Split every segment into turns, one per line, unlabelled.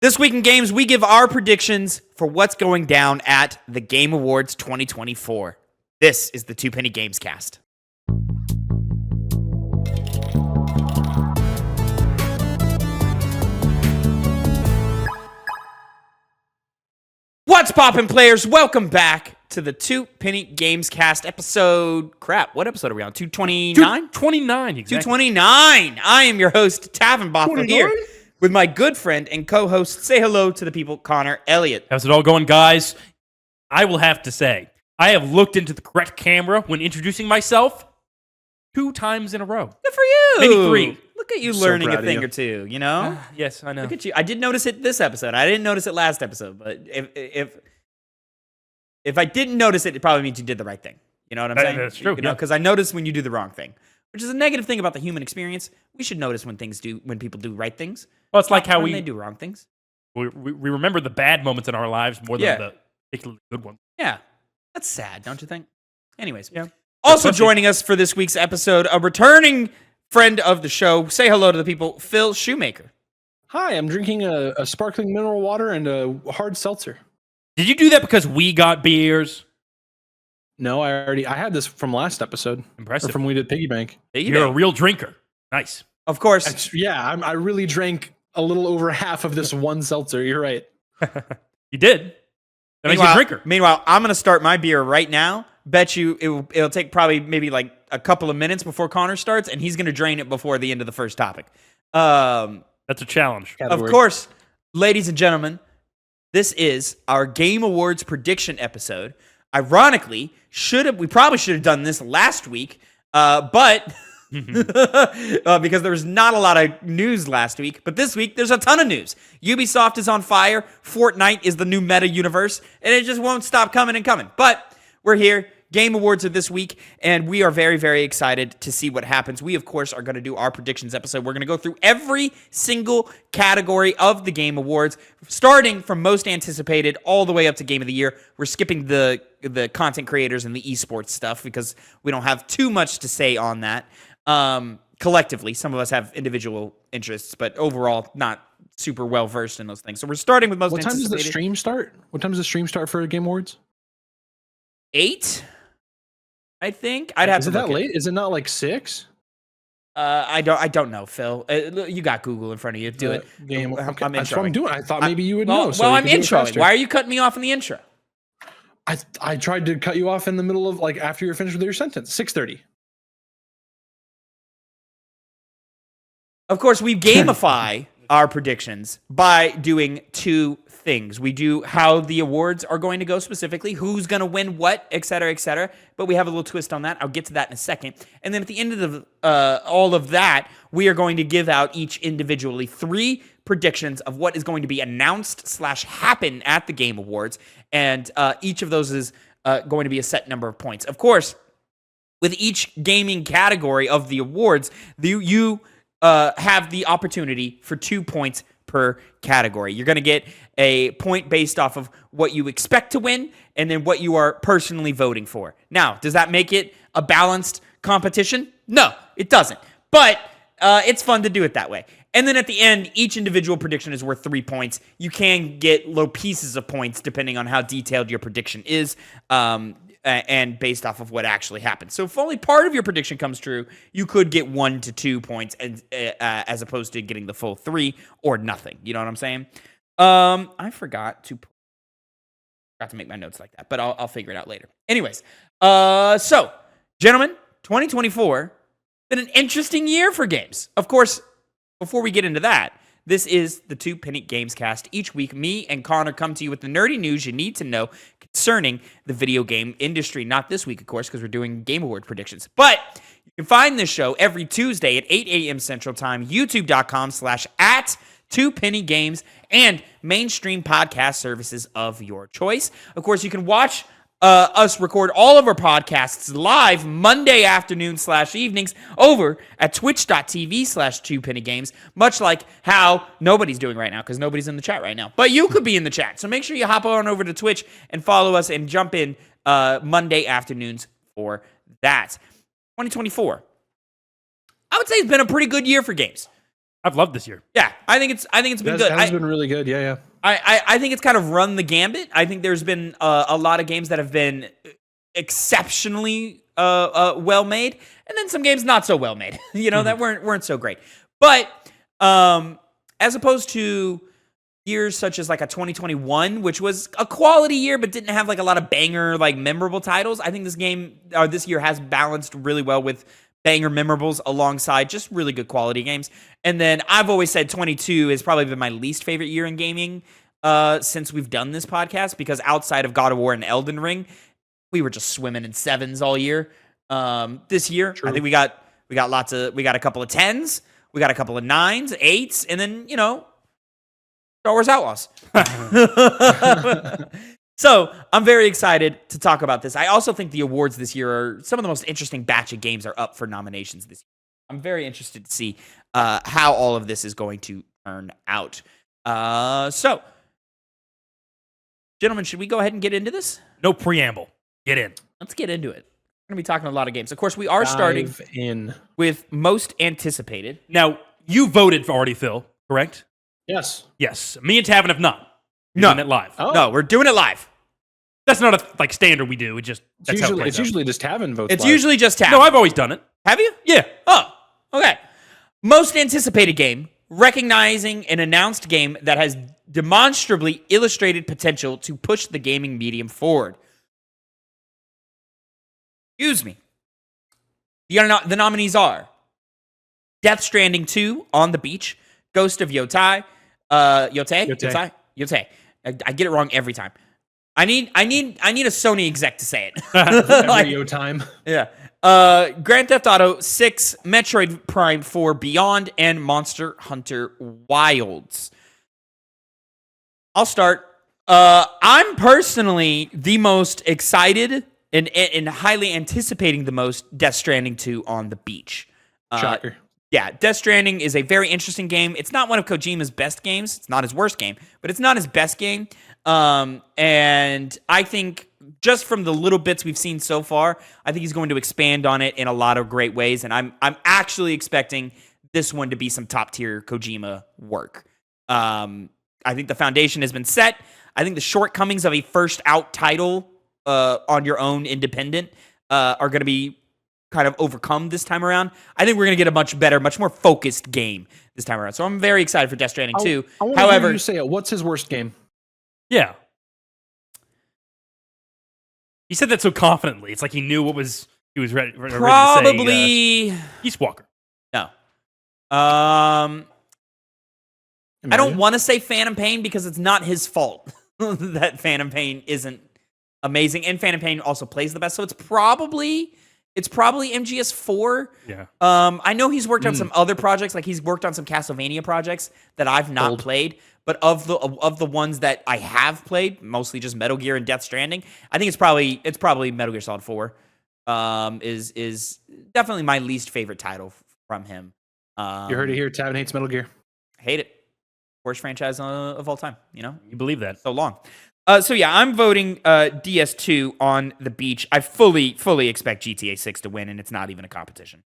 This week in games, we give our predictions for what's going down at the Game Awards 2024. This is the Two Penny Gamescast. What's poppin', players? Welcome back to the Two Penny Gamescast episode. Crap, what episode are we on? 229?
229, exactly.
229. I am your host, Tavin Bothel, here with my good friend and co-host. Say hello to the people, Connor Elliott.
How's it all going, guys? I will have to say, I have looked into the correct camera when introducing myself 2 times in a row.
Good for you.
Maybe 3.
Look at you learning a thing or two, you know?
Yes, I know.
Look at you. I did notice it this episode. I didn't notice it last episode, but if I didn't notice it, it probably means you did the right thing. You know what I'm saying?
That's true.
You know, because I notice when you do the wrong thing, which is a negative thing about the human experience. We should notice when people do right things.
Well, it's like how
they do wrong things.
We remember the bad moments in our lives more than the particularly good ones.
Yeah. That's sad, don't you think? Anyways.
Yeah.
Also joining us for this week's episode, a returning friend of the show. Say hello to the people, Phil Shoemaker.
Hi, I'm drinking a sparkling mineral water and a hard seltzer.
Did you do that because we got beers?
No, I had this from last episode.
Impressive.
Or from we did Piggy Bank.
You're a real drinker. Nice.
Of course.
I really drank a little over half of this one seltzer. You're right.
You did. That makes you a drinker.
Meanwhile, I'm going to start my beer right now. Bet you it'll take probably maybe like a couple of minutes before Connor starts, and he's going to drain it before the end of the first topic.
That's a challenge.
Of course, ladies and gentlemen, this is our Game Awards prediction episode. Ironically, we probably should have done this last week, but because there was not a lot of news last week. But this week, there's a ton of news. Ubisoft is on fire. Fortnite is the new meta universe, and it just won't stop coming and coming. But we're here. Game Awards are this week, and we are very, very excited to see what happens. We, of course, are going to do our predictions episode. We're going to go through every single category of the Game Awards, starting from most anticipated all the way up to Game of the Year. We're skipping the content creators and the esports stuff because we don't have too much to say on that. Collectively, some of us have individual interests, but overall, not super well versed in those things. So we're starting with most anticipated.
What time does the stream start? What time does the stream start for Game Awards?
8, I think. I'd have
Is
to
it that late? Is it not like 6?
I don't know, Phil. You got Google in front of you. Do it.
Game.
I'm
Okay. That's
introing.
what I'm doing. I thought maybe you would know.
Well, I'm introing. Why are you cutting me off in the intro?
I tried to cut you off in the middle of after you're finished with your sentence. 6:30.
Of course, we gamify our predictions by doing 2 things. We do how the awards are going to go specifically, who's going to win what, et cetera, but we have a little twist on that. I'll get to that in a second. And then at the end of all of that, we are going to give out each individually 3 predictions of what is going to be announced / happen at the Game Awards, and each of those is going to be a set number of points. Of course, with each gaming category of the awards, you have the opportunity for 2 points per category. You're going to get a point based off of what you expect to win and then what you are personally voting for. Now, does that make it a balanced competition? No, it doesn't. But it's fun to do it that way. And then at the end, each individual prediction is worth 3 points. You can get low pieces of points depending on how detailed your prediction is. And based off of what actually happened. So if only part of your prediction comes true, you could get 1 to 2 points, and as opposed to getting the full 3 or nothing. You know what I'm saying? I forgot to make my notes like that, but I'll figure it out later. Anyways, so gentlemen, 2024 been an interesting year for games. Of course, before we get into that, this is the Two Penny Gamescast. Each week, me and Connor come to you with the nerdy news you need to know concerning the video game industry. Not this week, of course, because we're doing Game Award predictions. But you can find this show every Tuesday at 8 a.m. Central Time, youtube.com/@TwoPennyGames, and mainstream podcast services of your choice. Of course, you can watch us record all of our podcasts live Monday afternoon / evenings over at twitch.tv/TwoPennyGames, much like how nobody's doing right now because nobody's in the chat right now. But you could be in the chat. So make sure you hop on over to Twitch and follow us and jump in Monday afternoons for that. 2024. I would say it's been a pretty good year for games.
I've loved this year.
Yeah, I think it's been good.
That has been really good. Yeah.
I think it's kind of run the gambit. I think there's been a lot of games that have been exceptionally well made, and then some games not so well made. That weren't so great. But as opposed to years such as like a 2021, which was a quality year but didn't have like a lot of banger like memorable titles, I think this year has balanced really well with banger memorables alongside just really good quality games. And then I've always said 22 has probably been my least favorite year in gaming since we've done this podcast, because outside of God of War and Elden Ring, we were just swimming in 7s all year. This year,
True.
I think we got a couple of 10s, we got a couple of 9s, 8s, and then Star Wars Outlaws. So I'm very excited to talk about this. I also think the awards this year are some of the most interesting batch of games are up for nominations this year. I'm very interested to see how all of this is going to turn out. So, gentlemen, should we go ahead and get into this?
No preamble. Get in.
Let's get into it. We're going to be talking a lot of games. Of course, we are starting with most anticipated.
Now, you voted for already, Phil, correct?
Yes.
Yes. Me and Tavin have not. We're
No.
doing it live.
Oh.
No, we're doing it live.
That's not a standard we do. That's how it plays
It's
out.
usually just Tavin votes.
It's
live.
usually just tab.
No, I've always done it.
Have you?
Yeah.
Oh, okay. Most anticipated game, recognizing an announced game that has demonstrably illustrated potential to push the gaming medium forward. Excuse me. The nominees are Death Stranding 2 On the Beach, Ghost of Yotai, Yotai. I get it wrong every time. I need a Sony exec to say it.
Every yo time.
Yeah. Grand Theft Auto 6, Metroid Prime 4 Beyond, and Monster Hunter Wilds. I'll start. I'm personally the most excited and highly anticipating the most Death Stranding 2 On the Beach.
Shocker.
Yeah, Death Stranding is a very interesting game. It's not one of Kojima's best games. It's not his worst game, but it's not his best game. And I think just from the little bits we've seen so far, I think he's going to expand on it in a lot of great ways. And I'm actually expecting this one to be some top tier Kojima work. I think the foundation has been set. I think the shortcomings of a first out title on your own independent are going to be kind of overcome this time around. I think we're going to get a much better, much more focused game this time around. So I'm very excited for Death Stranding 2.
I want to hear you say it. What's his worst game?
Yeah. He said that so confidently. It's like he knew he was ready to say.
Probably
Peace Walker.
no. I don't want to say Phantom Pain because it's not his fault that Phantom Pain isn't amazing, and Phantom Pain also plays the best. So it's probably MGS4.
Yeah.
I know he's worked on some other projects, like he's worked on some Castlevania projects that I've not played. But of the ones that I have played, mostly just Metal Gear and Death Stranding, I think it's probably Metal Gear Solid 4. Is definitely my least favorite title from him.
You heard it here. Tavin hates Metal Gear.
Hate it. Worst franchise of all time.
You believe that?
So long. So yeah, I'm voting DS2 On the Beach. I fully expect GTA 6 to win, and it's not even a competition.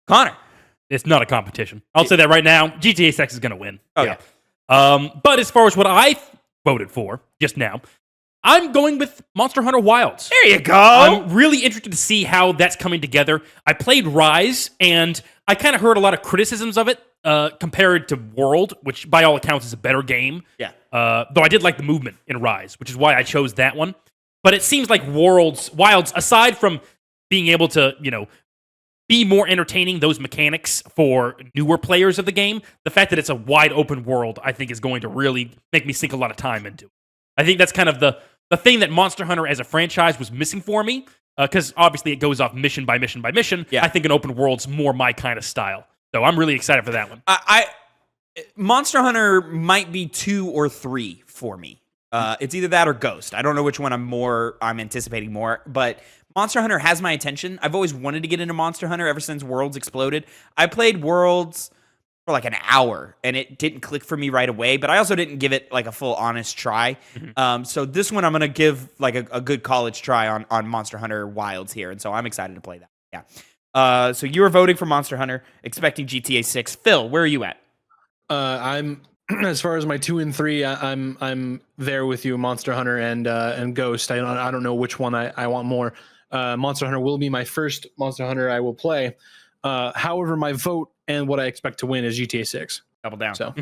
Connor.
It's not a competition. I'll say that right now. GTA 6 is going to win.
Oh, yeah.
But as far as what I voted for just now, I'm going with Monster Hunter Wilds.
There you go.
I'm really interested to see how that's coming together. I played Rise, and I kind of heard a lot of criticisms of it compared to World, which by all accounts is a better game.
Yeah.
Though I did like the movement in Rise, which is why I chose that one. But it seems like Wilds, aside from being able to, be more entertaining, those mechanics for newer players of the game, the fact that it's a wide open world, I think is going to really make me sink a lot of time into it. I think that's kind of the thing that Monster Hunter as a franchise was missing for me, because obviously it goes off mission by mission by mission.
Yeah.
I think an open world's more my kind of style. So I'm really excited for that one.
Monster Hunter might be 2 or 3 for me. It's either that or Ghost. I don't know which one I'm anticipating more, but Monster Hunter has my attention. I've always wanted to get into Monster Hunter ever since Worlds exploded. I played Worlds for like an hour, and it didn't click for me right away, but I also didn't give it like a full honest try. So this one I'm going to give like a good college try on Monster Hunter Wilds here, and so I'm excited to play that. Yeah. So you were voting for Monster Hunter, expecting GTA 6. Phil, where are you at?
I'm as far as my 2 and 3. I'm there with you, Monster Hunter and Ghost. I don't know which one I want more. Monster Hunter will be my first Monster Hunter I will play. However, my vote and what I expect to win is GTA 6.
Double down.
So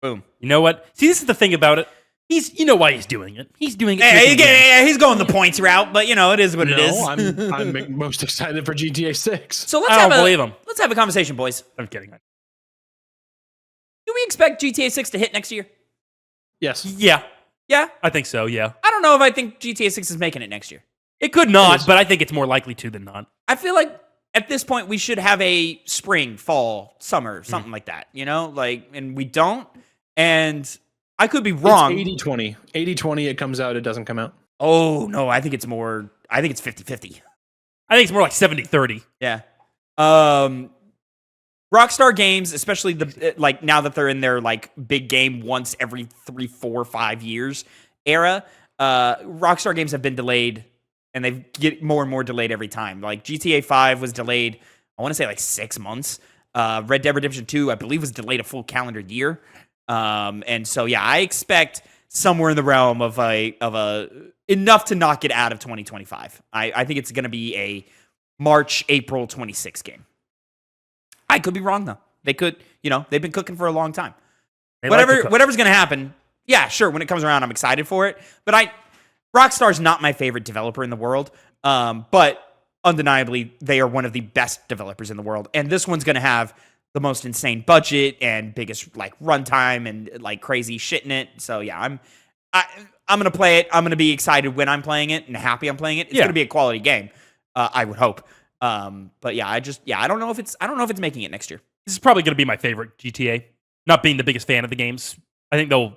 boom.
You know what? See, this is the thing about it. You know why he's doing it. He's doing it.
He's going the points route, but it is what it is.
I'm most excited for GTA 6.
So
I don't believe him.
Let's have a conversation, boys.
I'm kidding.
Do we expect GTA 6 to hit next year?
Yes.
Yeah,
Yeah?
I think so. Yeah,
I don't know if I think GTA 6 is making it next year.
it could not, but I think it's more likely to than not.
I feel like at this point we should have a spring, fall, summer, something like that, and we don't. And I could be wrong.
It's 80-20. 80-20, it comes out, it doesn't come out.
Oh, no, I think it's 50-50.
I think it's more like 70-30.
Yeah. Rockstar Games, especially now that they're in their big game once every 3, 4, 5 years era, Rockstar Games have been delayed, and they get more and more delayed every time. Like GTA 5 was delayed, I want to say 6 months. Red Dead Redemption 2, I believe, was delayed a full calendar year. And so I expect somewhere in the realm of enough to knock it out of 2025. I think it's going to be a March, April 26 game. I could be wrong though. They could, they've been cooking for a long time. Whatever's going to happen. Yeah, sure. When it comes around, I'm excited for it. But Rockstar's not my favorite developer in the world. But undeniably, they are one of the best developers in the world. And this one's going to have the most insane budget and biggest runtime and crazy shit in it. So yeah, I'm gonna play it. I'm gonna be excited when I'm playing it and happy I'm playing it. It's gonna be a quality game. I would hope. But yeah, I don't know if it's making it next year.
This is probably gonna be my favorite GTA. Not being the biggest fan of the games, I think they'll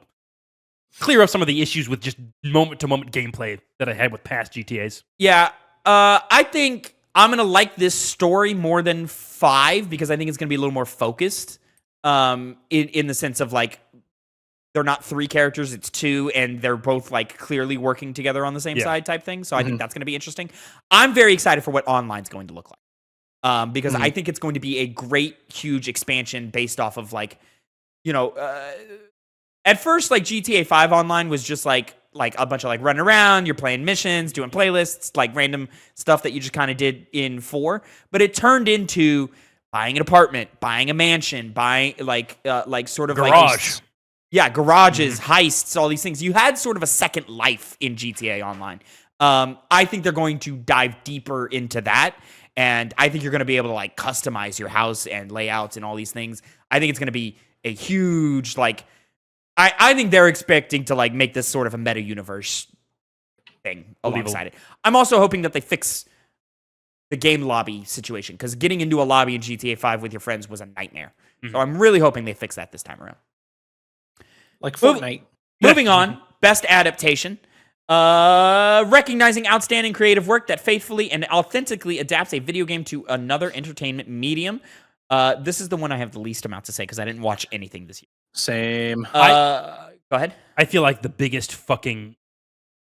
clear up some of the issues with just moment to moment gameplay that I had with past GTAs.
Yeah, I think I'm going to like this story more than 5 because I think it's going to be a little more focused in the sense of they're not 3 characters, it's 2, and they're both clearly working together on the same side type thing. So I think that's going to be interesting. I'm very excited for what online's going to look like because I think it's going to be a great, huge expansion based off of at first GTA 5 online was just like a bunch of running around, you're playing missions, doing playlists, random stuff that you just kind of did in 4. But it turned into buying an apartment, buying a mansion, buying sort of
garage.
Garages, heists, all these things. You had sort of a second life in GTA Online. I think they're going to dive deeper into that, and I think you're going to be able to customize your house and layouts and all these things. I think it's going to be a huge I think they're expecting to make this sort of a meta universe thing alongside it. I'm also hoping that they fix the game lobby situation because getting into a lobby in GTA 5 with your friends was a nightmare. So I'm really hoping they fix that this time around.
Like Fortnite.
Moving on, best adaptation. Recognizing outstanding creative work that faithfully and authentically adapts a video game to another entertainment medium. This is the one I have the least amount to say because I didn't watch anything this year.
Same.
Go ahead.
I feel like the biggest fucking,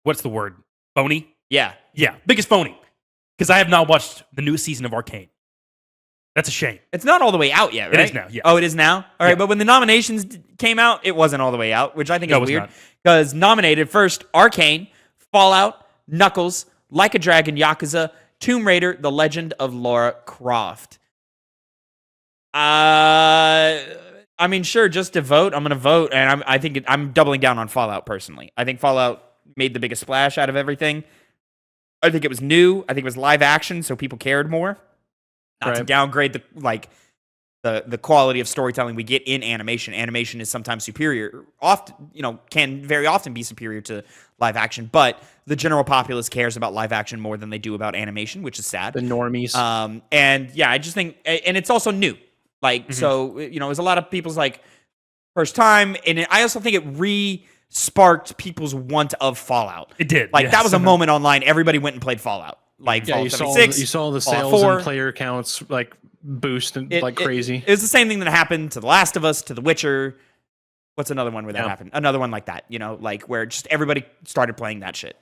what's the word? Phony?
Yeah.
Yeah, biggest phony. Because I have not watched the newest season of Arcane. That's a shame.
It's not all the way out yet, right?
It is now, yeah.
Oh, it is now? All right, but when the nominations came out, it wasn't all the way out, which I think is weird. Because nominated first, Arcane, Fallout, Knuckles, Like a Dragon, Yakuza, Tomb Raider, The Legend of Lara Croft. I mean, sure, just to vote, I'm going to vote, and I think I'm doubling down on Fallout personally. I think Fallout made the biggest splash out of everything. I think it was new. I think it was live action, so people cared more. Not to downgrade the quality of storytelling we get in animation. Animation is sometimes superior, can very often be superior to live action, but the general populace cares about live action more than they do about animation, which is sad.
The normies.
And yeah, I just think, and it's also new. So, it was a lot of people's first time, and I also think it re-sparked people's want of Fallout.
It did.
That was a moment online. Everybody went and played Fallout. Fallout 76.
You saw the sales
4.
and player counts boost and crazy.
It was the same thing that happened to The Last of Us, to The Witcher. What's another one where that happened? Another one like that, where just everybody started playing that shit.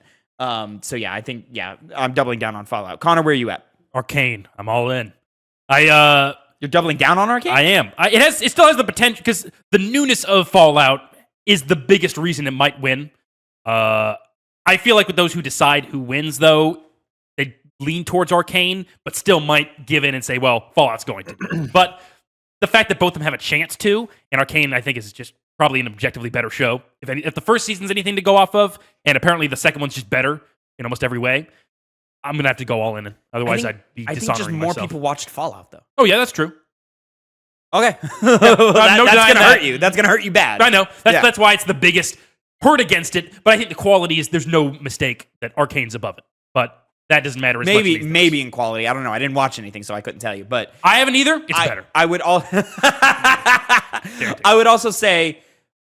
So yeah, I think I'm doubling down on Fallout. Connor, where are you at?
Arcane. I'm all in.
You're doubling down on Arcane?
I am. It still has the potential because the newness of Fallout is the biggest reason it might win. I feel like with those who decide who wins, though, they lean towards Arcane, but still might give in and say, well, Fallout's going to. But the fact that both of them have a chance to, and Arcane, I think, is just probably an objectively better show. If the first season's anything to go off of, and apparently the second one's just better in almost every way, I'm going to have to go all in. Otherwise, I'd be dishonoring
I think just more
myself.
people watched Fallout, though.
Oh, yeah, that's true.
Okay.
No
that's going
denying
to
that.
hurt you. That's going to hurt you bad.
I know. That's why it's the biggest hurt against it. But I think the quality is, there's no mistake that Arcane's above it. But that doesn't matter as much.
Maybe in quality. I don't know. I didn't watch anything, so I couldn't tell you. But
I haven't either. It's better.
I would also say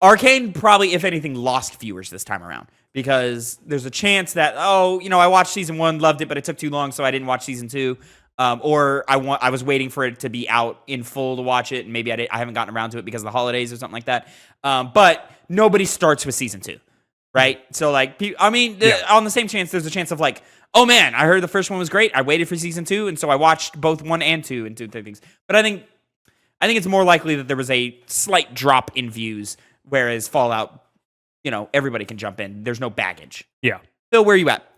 Arcane probably, if anything, lost viewers this time around. Because there's a chance that, I watched season 1, loved it, but it took too long, so I didn't watch season 2. Or I was waiting for it to be out in full to watch it, and maybe I haven't gotten around to it because of the holidays or something like that. But nobody starts with season 2, right? So, on the same chance, there's a chance of like, oh man, I heard the first one was great. I waited for season 2, and so I watched both 1 and 2 and 2 things. But I think it's more likely that there was a slight drop in views, whereas Fallout, everybody can jump in. There's no baggage.
Yeah.
Phil, where are you at?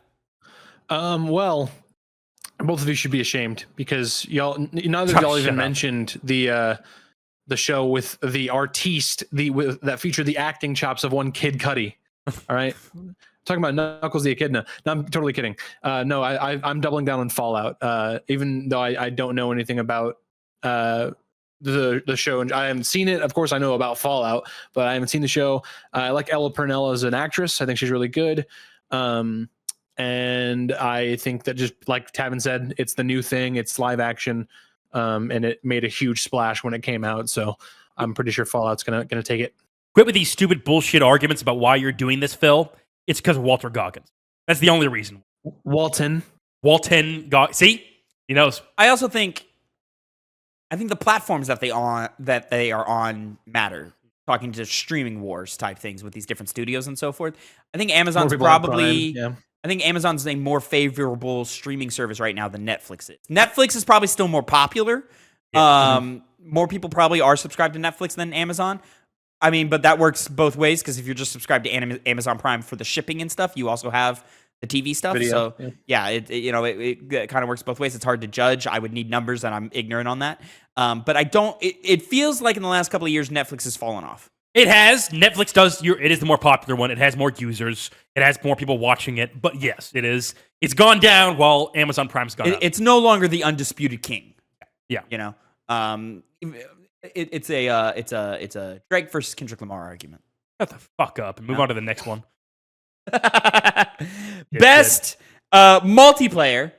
Well, both of you should be ashamed because neither of y'all even mentioned the show with the artiste, that featured the acting chops of one Kid Cudi. All right. Talking about Knuckles the Echidna. No, I'm totally kidding. No, I'm doubling down on Fallout. Even though I don't know anything about the show, and I haven't seen it. Of course, I know about Fallout, but I haven't seen the show. I like Ella Purnell as an actress. I think she's really good. And I think that, just like Tavin said, it's the new thing. It's live action, and it made a huge splash when it came out. So I'm pretty sure Fallout's gonna take it.
Quit with these stupid bullshit arguments about why you're doing this, Phil. It's because of Walter Goggins. That's the only reason.
Walton
Goggins. See, he knows.
I think the platforms that they are on matter. Talking to streaming wars type things with these different studios and so forth. I think Amazon's probably. I think Amazon's a more favorable streaming service right now than Netflix is. Netflix is probably still more popular. Yeah. More people probably are subscribed to Netflix than Amazon. I mean, but that works both ways because if you're just subscribed to Amazon Prime for the shipping and stuff, you also have the TV stuff. Video, so it kind of works both ways. It's hard to judge. I would need numbers, and I'm ignorant on that. But I don't. It feels like in the last couple of years, Netflix has fallen off.
It has. Netflix does. It is the more popular one. It has more users. It has more people watching it. But yes, it is. It's gone down while Amazon Prime's gone up.
It's no longer the undisputed king.
Yeah.
It's a Drake versus Kendrick Lamar argument.
Shut the fuck up and move on to the next one.
Best multiplayer.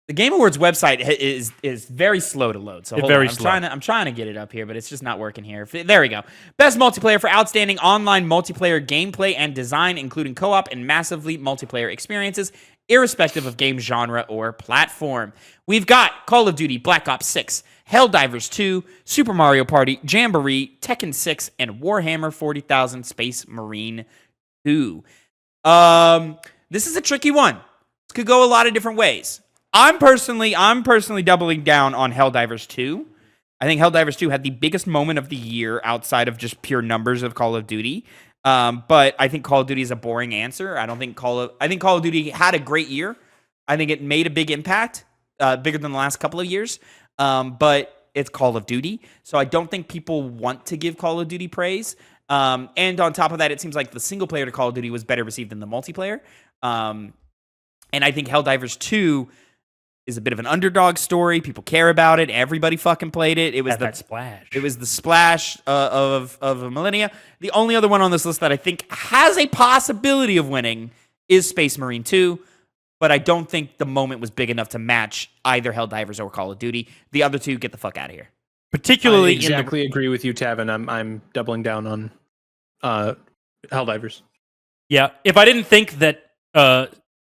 The Game Awards website is very slow to load. So hold on. I'm trying to get it up here, but it's just not working here. There we go. Best multiplayer for outstanding online multiplayer gameplay and design, including co-op and massively multiplayer experiences, irrespective of game genre or platform. We've got Call of Duty, Black Ops 6, Helldivers 2, Super Mario Party, Jamboree, Tekken 6, and Warhammer 40,000 Space Marine 2. This is a tricky one. This could go a lot of different ways. I'm personally doubling down on Helldivers 2. I think Helldivers 2 had the biggest moment of the year outside of just pure numbers of Call of Duty. But I think Call of Duty is a boring answer. I think Call of Duty had a great year. I think it made a big impact, bigger than the last couple of years. But it's Call of Duty, so I don't think people want to give Call of Duty praise. And on top of that, it seems like the single player to Call of Duty was better received than the multiplayer. And I think Helldivers 2 is a bit of an underdog story. People care about it. Everybody fucking played it. It was
that splash.
It was the splash of a millennia. The only other one on this list that I think has a possibility of winning is Space Marine 2, but I don't think the moment was big enough to match either Helldivers or Call of Duty. The other two, get the fuck out of here.
Particularly,
I exactly agree with you, Tavin. I'm doubling down on Helldivers.
Yeah, if I didn't think that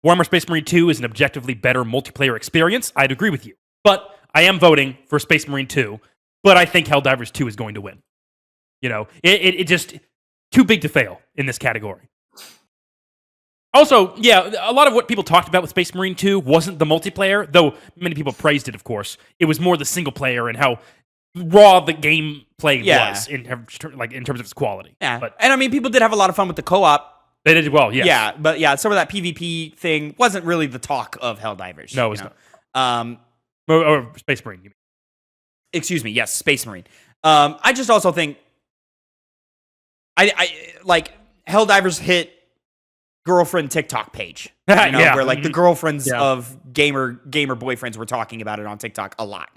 Warhammer Space Marine 2 is an objectively better multiplayer experience, I'd agree with you. But I am voting for Space Marine 2, but I think Helldivers 2 is going to win. It just too big to fail in this category. Also, yeah, a lot of what people talked about with Space Marine 2 wasn't the multiplayer, though many people praised it, of course. It was more the single player and how raw the gameplay was in terms of its quality.
Yeah,
But
and I mean, people did have a lot of fun with the co-op.
they did well, yes.
Yeah, but yeah, some of that PvP thing wasn't really the talk of Helldivers.
No, it was not. Or Space Marine, you mean.
Excuse me, yes, Space Marine. I just also think I like Helldivers hit girlfriend TikTok page.
Yeah.
Where like the girlfriends of gamer boyfriends were talking about it on TikTok a lot.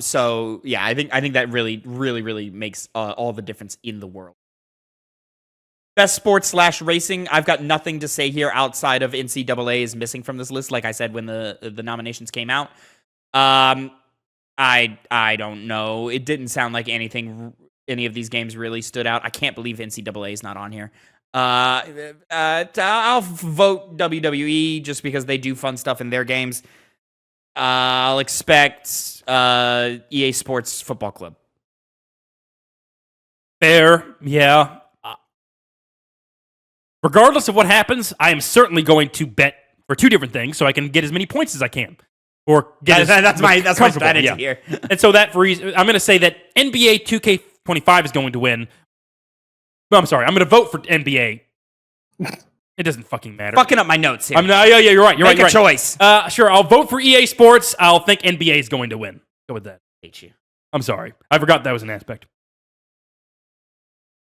So yeah, I think that really makes all the difference in the world. Best sports / racing. I've got nothing to say here outside of NCAA is missing from this list. Like I said when the nominations came out, I don't know. It didn't sound like any of these games really stood out. I can't believe NCAA is not on here. I'll vote WWE just because they do fun stuff in their games. I'll expect EA Sports Football Club.
Fair, yeah. Regardless of what happens, I am certainly going to bet for two different things so I can get as many points as I can. Or get
that's my strategy here.
And so that for reason, I'm going to say that NBA 2K25 is going to win. No, I'm sorry. I'm going to vote for NBA. It doesn't fucking matter.
Fucking up my notes here.
Yeah, you're right.
Make a choice.
Sure, I'll vote for EA Sports. I'll think NBA is going to win. Go with that.
Hate you.
I'm sorry. I forgot that was an aspect.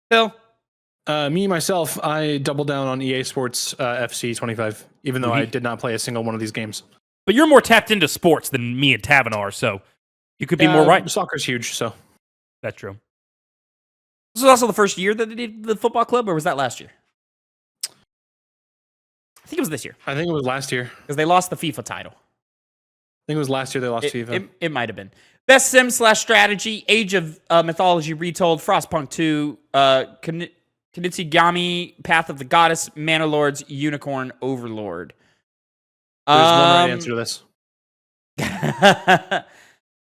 Phil?
Me, myself, I double down on EA Sports FC 25, even though I did not play a single one of these games.
But you're more tapped into sports than me and Tavin are, so you could be more right.
Soccer's huge, so.
That's true.
This was also the first year that they did the football club, or was that last year? I think it was this year.
I think it was last year.
Because they lost the FIFA title.
I think it was last year they lost FIFA.
It might have been. Best sim / strategy, Age of Mythology Retold, Frostpunk 2, Kunitsigami, Path of the Goddess, Mana Lords, Unicorn Overlord.
There's one right answer to this.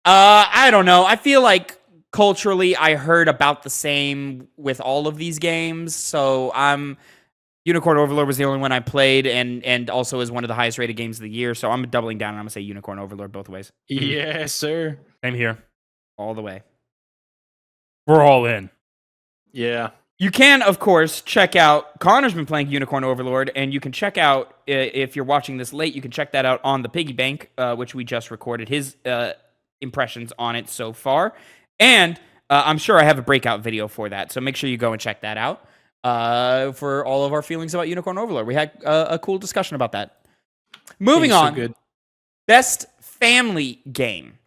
I don't know. I feel like culturally I heard about the same with all of these games, so Unicorn Overlord was the only one I played and also is one of the highest rated games of the year, so I'm doubling down and I'm going to say Unicorn Overlord both ways.
Yes, sir.
Same here.
All the way.
We're all in.
Yeah.
You can, of course, check out, Connor's been playing Unicorn Overlord, and you can check out, if you're watching this late, you can check that out on the Piggy Bank, which we just recorded his impressions on it so far. And I'm sure I have a breakout video for that, so make sure you go and check that out for all of our feelings about Unicorn Overlord. We had a cool discussion about that. Moving on,
good.
Best family game.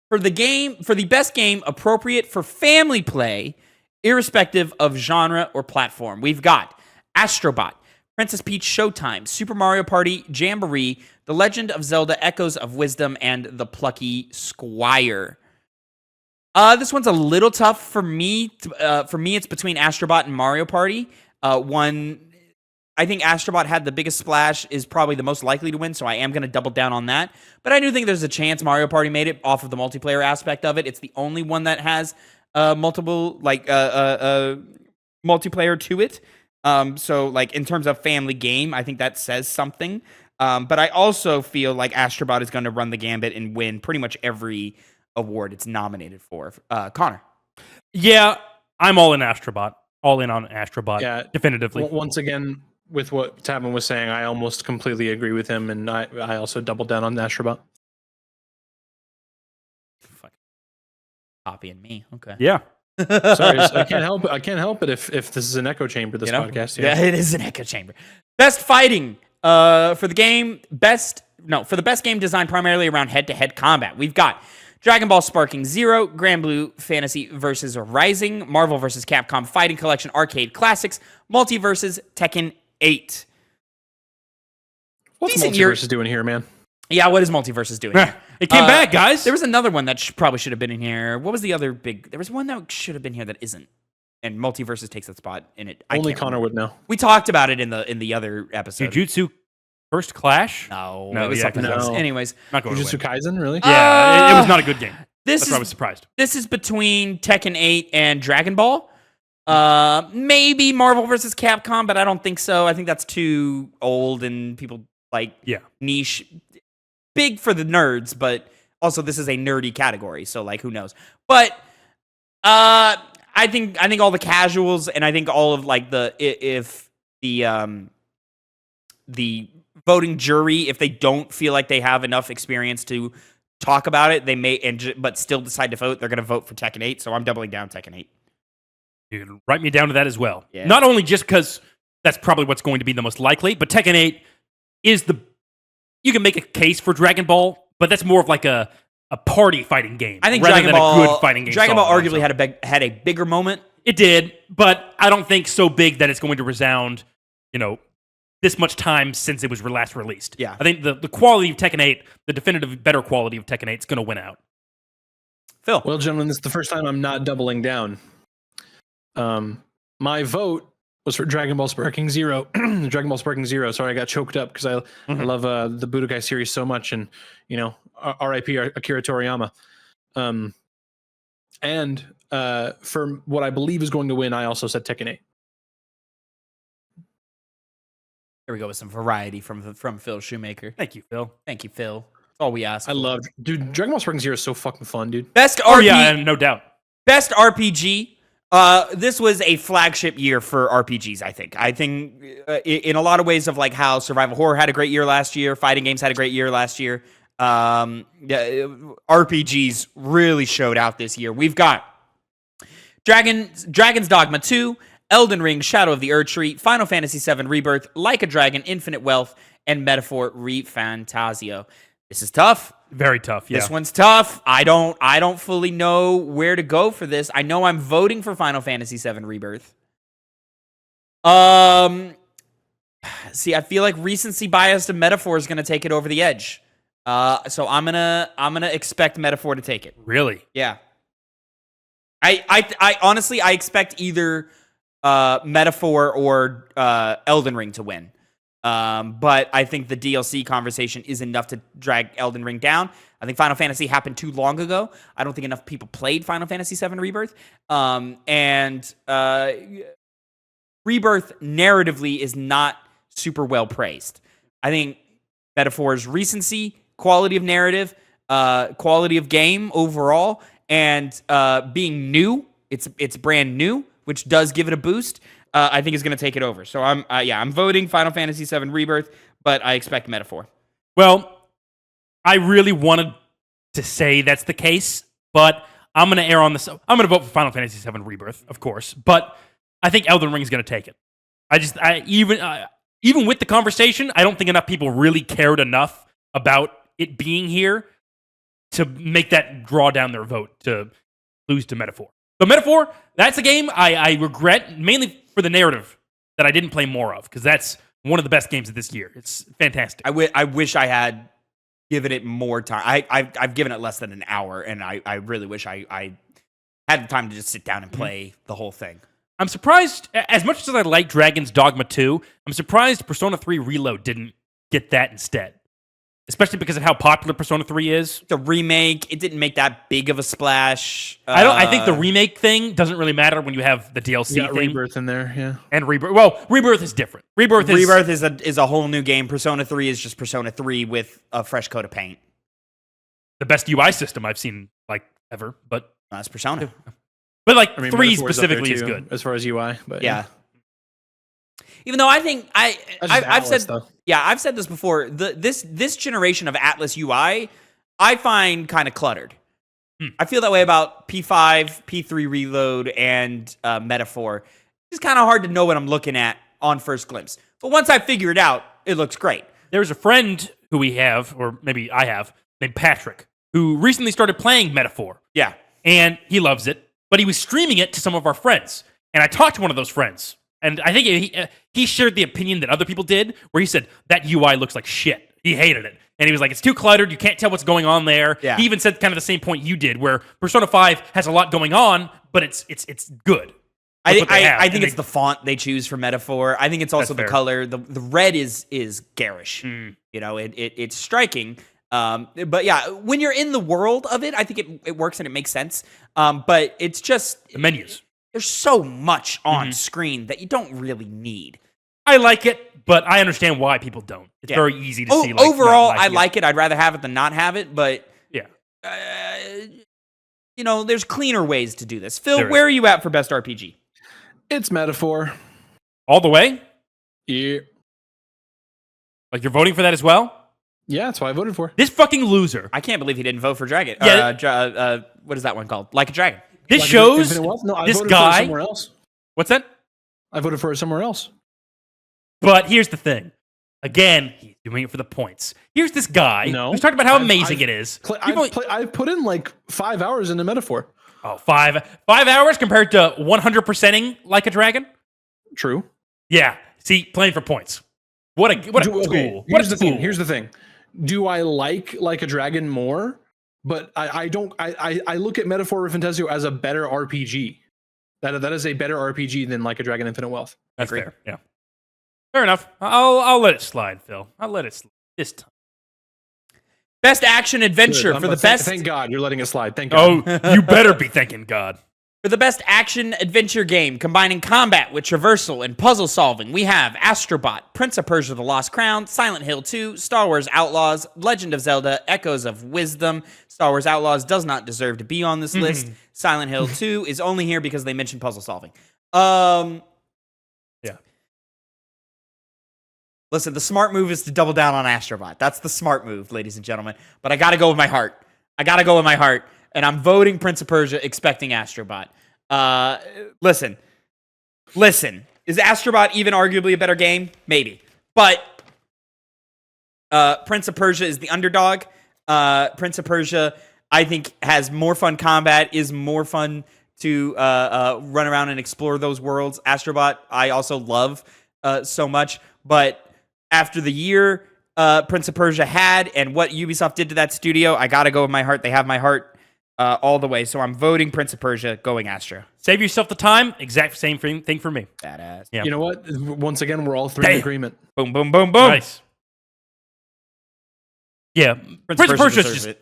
For the best game appropriate for family play, irrespective of genre or platform, we've got Astrobot, Princess Peach Showtime, Super Mario Party Jamboree, The Legend of Zelda Echoes of Wisdom, and The Plucky Squire. This one's a little tough for me. For me, it's between Astrobot and Mario Party. I think Astrobot had the biggest splash, is probably the most likely to win, so I am going to double down on that. But I do think there's a chance Mario Party made it off of the multiplayer aspect of it. It's the only one that has multiple multiplayer to it. So like in terms of family game, I think that says something. But I also feel like Astrobot is going to run the gambit and win pretty much every award it's nominated for. Connor.
Yeah, I'm all in Astrobot. All in on Astrobot.
Yeah,
definitively.
Once again, with what Tavin was saying, I almost completely agree with him, and I also doubled down on Astrobot.
Copying me. Okay.
Yeah.
Sorry, I can't help it. I can't help it if this is an echo chamber, this podcast.
Yeah, it is an echo chamber. Best fighting for the best game designed primarily around head-to-head combat. We've got Dragon Ball Sparking Zero, Grand Blue Fantasy vs. Rising, Marvel vs. Capcom Fighting Collection Arcade Classics, Multiverses, Tekken 8.
What's Multiverses doing here, man?
Yeah, what is Multiverses doing here?
It came back, guys.
There was another one that probably should have been in here. What was the other big? There was one that should have been here that isn't. And Multiverses takes that spot in it.
Only Connor would know.
We talked about it in the other episode.
Jujutsu First Clash?
No, it was something else. Anyways.
Not going
Jujutsu Kaisen, really?
Yeah, it was not a good game. That's why I was surprised.
This is between Tekken 8 and Dragon Ball. Maybe Marvel versus Capcom, but I don't think so. I think that's too old and people like niche, big for the nerds, but also this is a nerdy category, so like who knows? But I think all the casuals and I think all of like if the voting jury, if they don't feel like they have enough experience to talk about it, they may but still decide to vote. They're going to vote for Tekken 8, so I'm doubling down Tekken 8.
You can write me down to that as well.
Yeah.
Not only just because that's probably what's going to be the most likely, but Tekken 8 is you can make a case for Dragon Ball, but that's more of like a party fighting game.
I think
rather
Dragon
than
Ball,
a good fighting game.
Dragon Ball arguably had a bigger moment.
It did, but I don't think so big that it's going to resound, this much time since it was last released.
Yeah.
I think the quality of Tekken 8, the definitive better quality of Tekken 8 is going to win out.
Phil.
Well, gentlemen, this is the first time I'm not doubling down. My vote was for Dragon Ball Sparking Zero. Dragon Ball Sparking Zero. Sorry, I got choked up because I love the Budokai series so much, and R.I.P. Akira Toriyama. And for what I believe is going to win, I also said Tekken 8.
Here we go with some variety from Phil Shoemaker.
Thank you, Phil.
Thank you, Phil. That's all we ask.
Dude, Dragon Ball Sparking Zero is so fucking fun, dude.
Best
no doubt.
Best RPG. This was a flagship year for RPGs, I think. I think in a lot of ways of like how survival horror had a great year last year, fighting games had a great year last year. RPGs really showed out this year. We've got Dragon's Dogma 2, Elden Ring, Shadow of the Erdtree, Final Fantasy VII Rebirth, Like a Dragon, Infinite Wealth, and Metaphor ReFantazio. This is tough.
Very tough, yeah.
This one's tough. I don't fully know where to go for this. I know I'm voting for Final Fantasy VII Rebirth. See, I feel like recency bias to Metaphor is going to take it over the edge. So I'm gonna expect Metaphor to take it.
Really?
Yeah. I honestly I expect either Metaphor or Elden Ring to win. But I think the DLC conversation is enough to drag Elden Ring down. I think Final Fantasy happened too long ago. I don't think enough people played Final Fantasy VII Rebirth. And Rebirth narratively is not super well praised. I think Metaphor's recency, quality of narrative, quality of game overall, and being new, it's brand new, which does give it a boost. I think is going to take it over. So I'm voting Final Fantasy VII Rebirth, but I expect Metaphor.
Well, I really wanted to say that's the case, but I'm going to err on this. I'm going to vote for Final Fantasy VII Rebirth, of course, but I think Elden Ring is going to take it. Even with the conversation, I don't think enough people really cared enough about it being here to make that draw down their vote to lose to Metaphor. So Metaphor, that's a game I regret, mainly for the narrative that I didn't play more of, because that's one of the best games of this year. It's fantastic.
I wish I had given it more time. I've given it less than an hour, and I really wish I had the time to just sit down and play the whole thing.
I'm surprised, as much as I like Dragon's Dogma 2, I'm surprised Persona 3 Reload didn't get that instead. Especially because of how popular Persona 3 is.
The remake, it didn't make that big of a splash.
I think the remake thing doesn't really matter when you have the DLC thing.
Rebirth in there, yeah.
And Rebirth. Well, Rebirth is different. Rebirth
is a whole new game. Persona 3 is just Persona 3 with a fresh coat of paint.
The best UI system I've seen, like, ever. But
that's Persona.
But, like, 3 specifically is good.
As far as UI. But
yeah. Even though I think I've said this before, this generation of Atlas UI, I find kind of cluttered. I feel that way about P5, P3 Reload, and Metaphor. It's kind of hard to know what I'm looking at on first glimpse. But once I figure it out, it looks great.
There's a friend who we have, or maybe I have, named Patrick, who recently started playing Metaphor.
Yeah.
And he loves it, but he was streaming it to some of our friends. And I talked to one of those friends. And I think he shared the opinion that other people did, where he said, that UI looks like shit. He hated it. And he was like, it's too cluttered. You can't tell what's going on there.
Yeah.
He even said kind of the same point you did, where Persona 5 has a lot going on, but it's good.
I think it's the font they choose for Metaphor. I think it's also the
fair.
color. The red is garish. You know, it's striking. But yeah, when you're in the world of it, I think it works and it makes sense. But it's just
the menus.
there's so much on screen that you don't really need.
I like it, but I understand why people don't. It's very easy to see. Like,
Overall, I like it. I'd rather have it than not have it, but
yeah.
There's cleaner ways to do this. Phil, where are you at for best RPG?
It's Metaphor.
All the way?
Yeah.
Like you're voting for that as well?
Yeah, that's why I voted for.
This fucking loser.
I can't believe he didn't vote for Dragon.
Yeah.
What is that one called? Like a Dragon.
This
Like
shows
No, I
this
voted
guy.
for it somewhere else.
What's that?
I voted for it somewhere else.
But here's the thing. Again, he's doing it for the points. Here's this guy who's talking about how amazing it is.
I've put in like 5 hours into Metaphor.
Oh, 5 hours compared to 100%ing Like a Dragon?
True.
Yeah. See, playing for points. What a tool.
Okay,
Here's
the thing. Do I like a Dragon more? But I don't. I look at Metaphor with Fantasio as a better RPG. That is a better RPG than Like a Dragon Infinite Wealth.
That's fair. Yeah. Fair enough. I'll let it slide, Phil. I'll let it slide this time.
Best action adventure for the best.
Thank God you're letting it slide. Thank God.
Oh, you better be thanking God.
For the best action adventure game combining combat with traversal and puzzle solving, we have Astrobot, Prince of Persia: The Lost Crown, Silent Hill 2, Star Wars Outlaws, Legend of Zelda: Echoes of Wisdom. Star Wars Outlaws does not deserve to be on this list. Silent Hill 2 is only here because they mentioned puzzle solving.
Yeah.
Listen, the smart move is to double down on Astrobot. That's the smart move, ladies and gentlemen. But I got to go with my heart. And I'm voting Prince of Persia, expecting Astrobot. Listen. Is Astrobot even arguably a better game? Maybe. But Prince of Persia is the underdog. Prince of Persia, I think, has more fun combat, is more fun to run around and explore those worlds. Astrobot, I also love so much. But after the year Prince of Persia had and what Ubisoft did to that studio, I got to go with my heart. They have my heart all the way. So I'm voting Prince of Persia, going Astro.
Save yourself the time. Exact same thing for me.
Badass.
Yeah.
You know what? Once again, we're all three in agreement.
Boom, boom, boom, boom.
Nice. Yeah. Prince of Persia is just,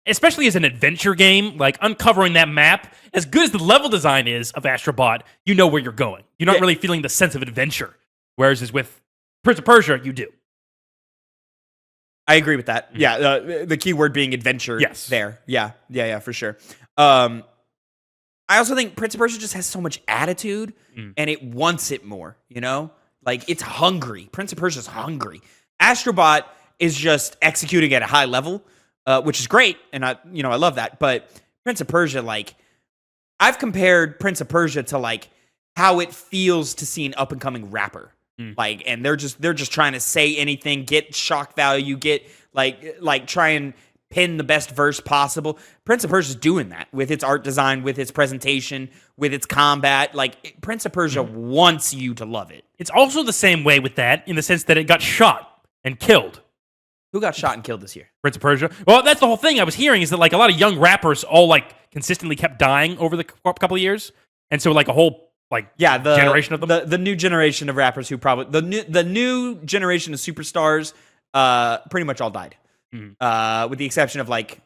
especially as an adventure game, like uncovering that map, as good as the level design is of Astrobot, you know where you're going. You're not really feeling the sense of adventure. Whereas is with Prince of Persia, you do.
I agree with that. Yeah, the key word being adventure.
Yes.
There. Yeah, for sure. I also think Prince of Persia just has so much attitude, and it wants it more, you know? Like, it's hungry. Prince of Persia's hungry. Astrobot is just executing at a high level, which is great, and I love that. But Prince of Persia, like, I've compared Prince of Persia to, like, how it feels to see an up-and-coming rapper. Like, and they're just trying to say anything, get shock value, get like try and pin the best verse possible. Prince of Persia's doing that with its art design, with its presentation, with its combat. Like, Prince of Persia wants you to love it.
It's also the same way with that in the sense that it got shot and killed.
Who got shot and killed this year?
Prince of Persia. Well, that's the whole thing I was hearing is that like a lot of young rappers all like consistently kept dying over the couple of years, and so like a whole the generation of them.
The new generation of rappers who probably the new generation of superstars pretty much all died, with the exception of like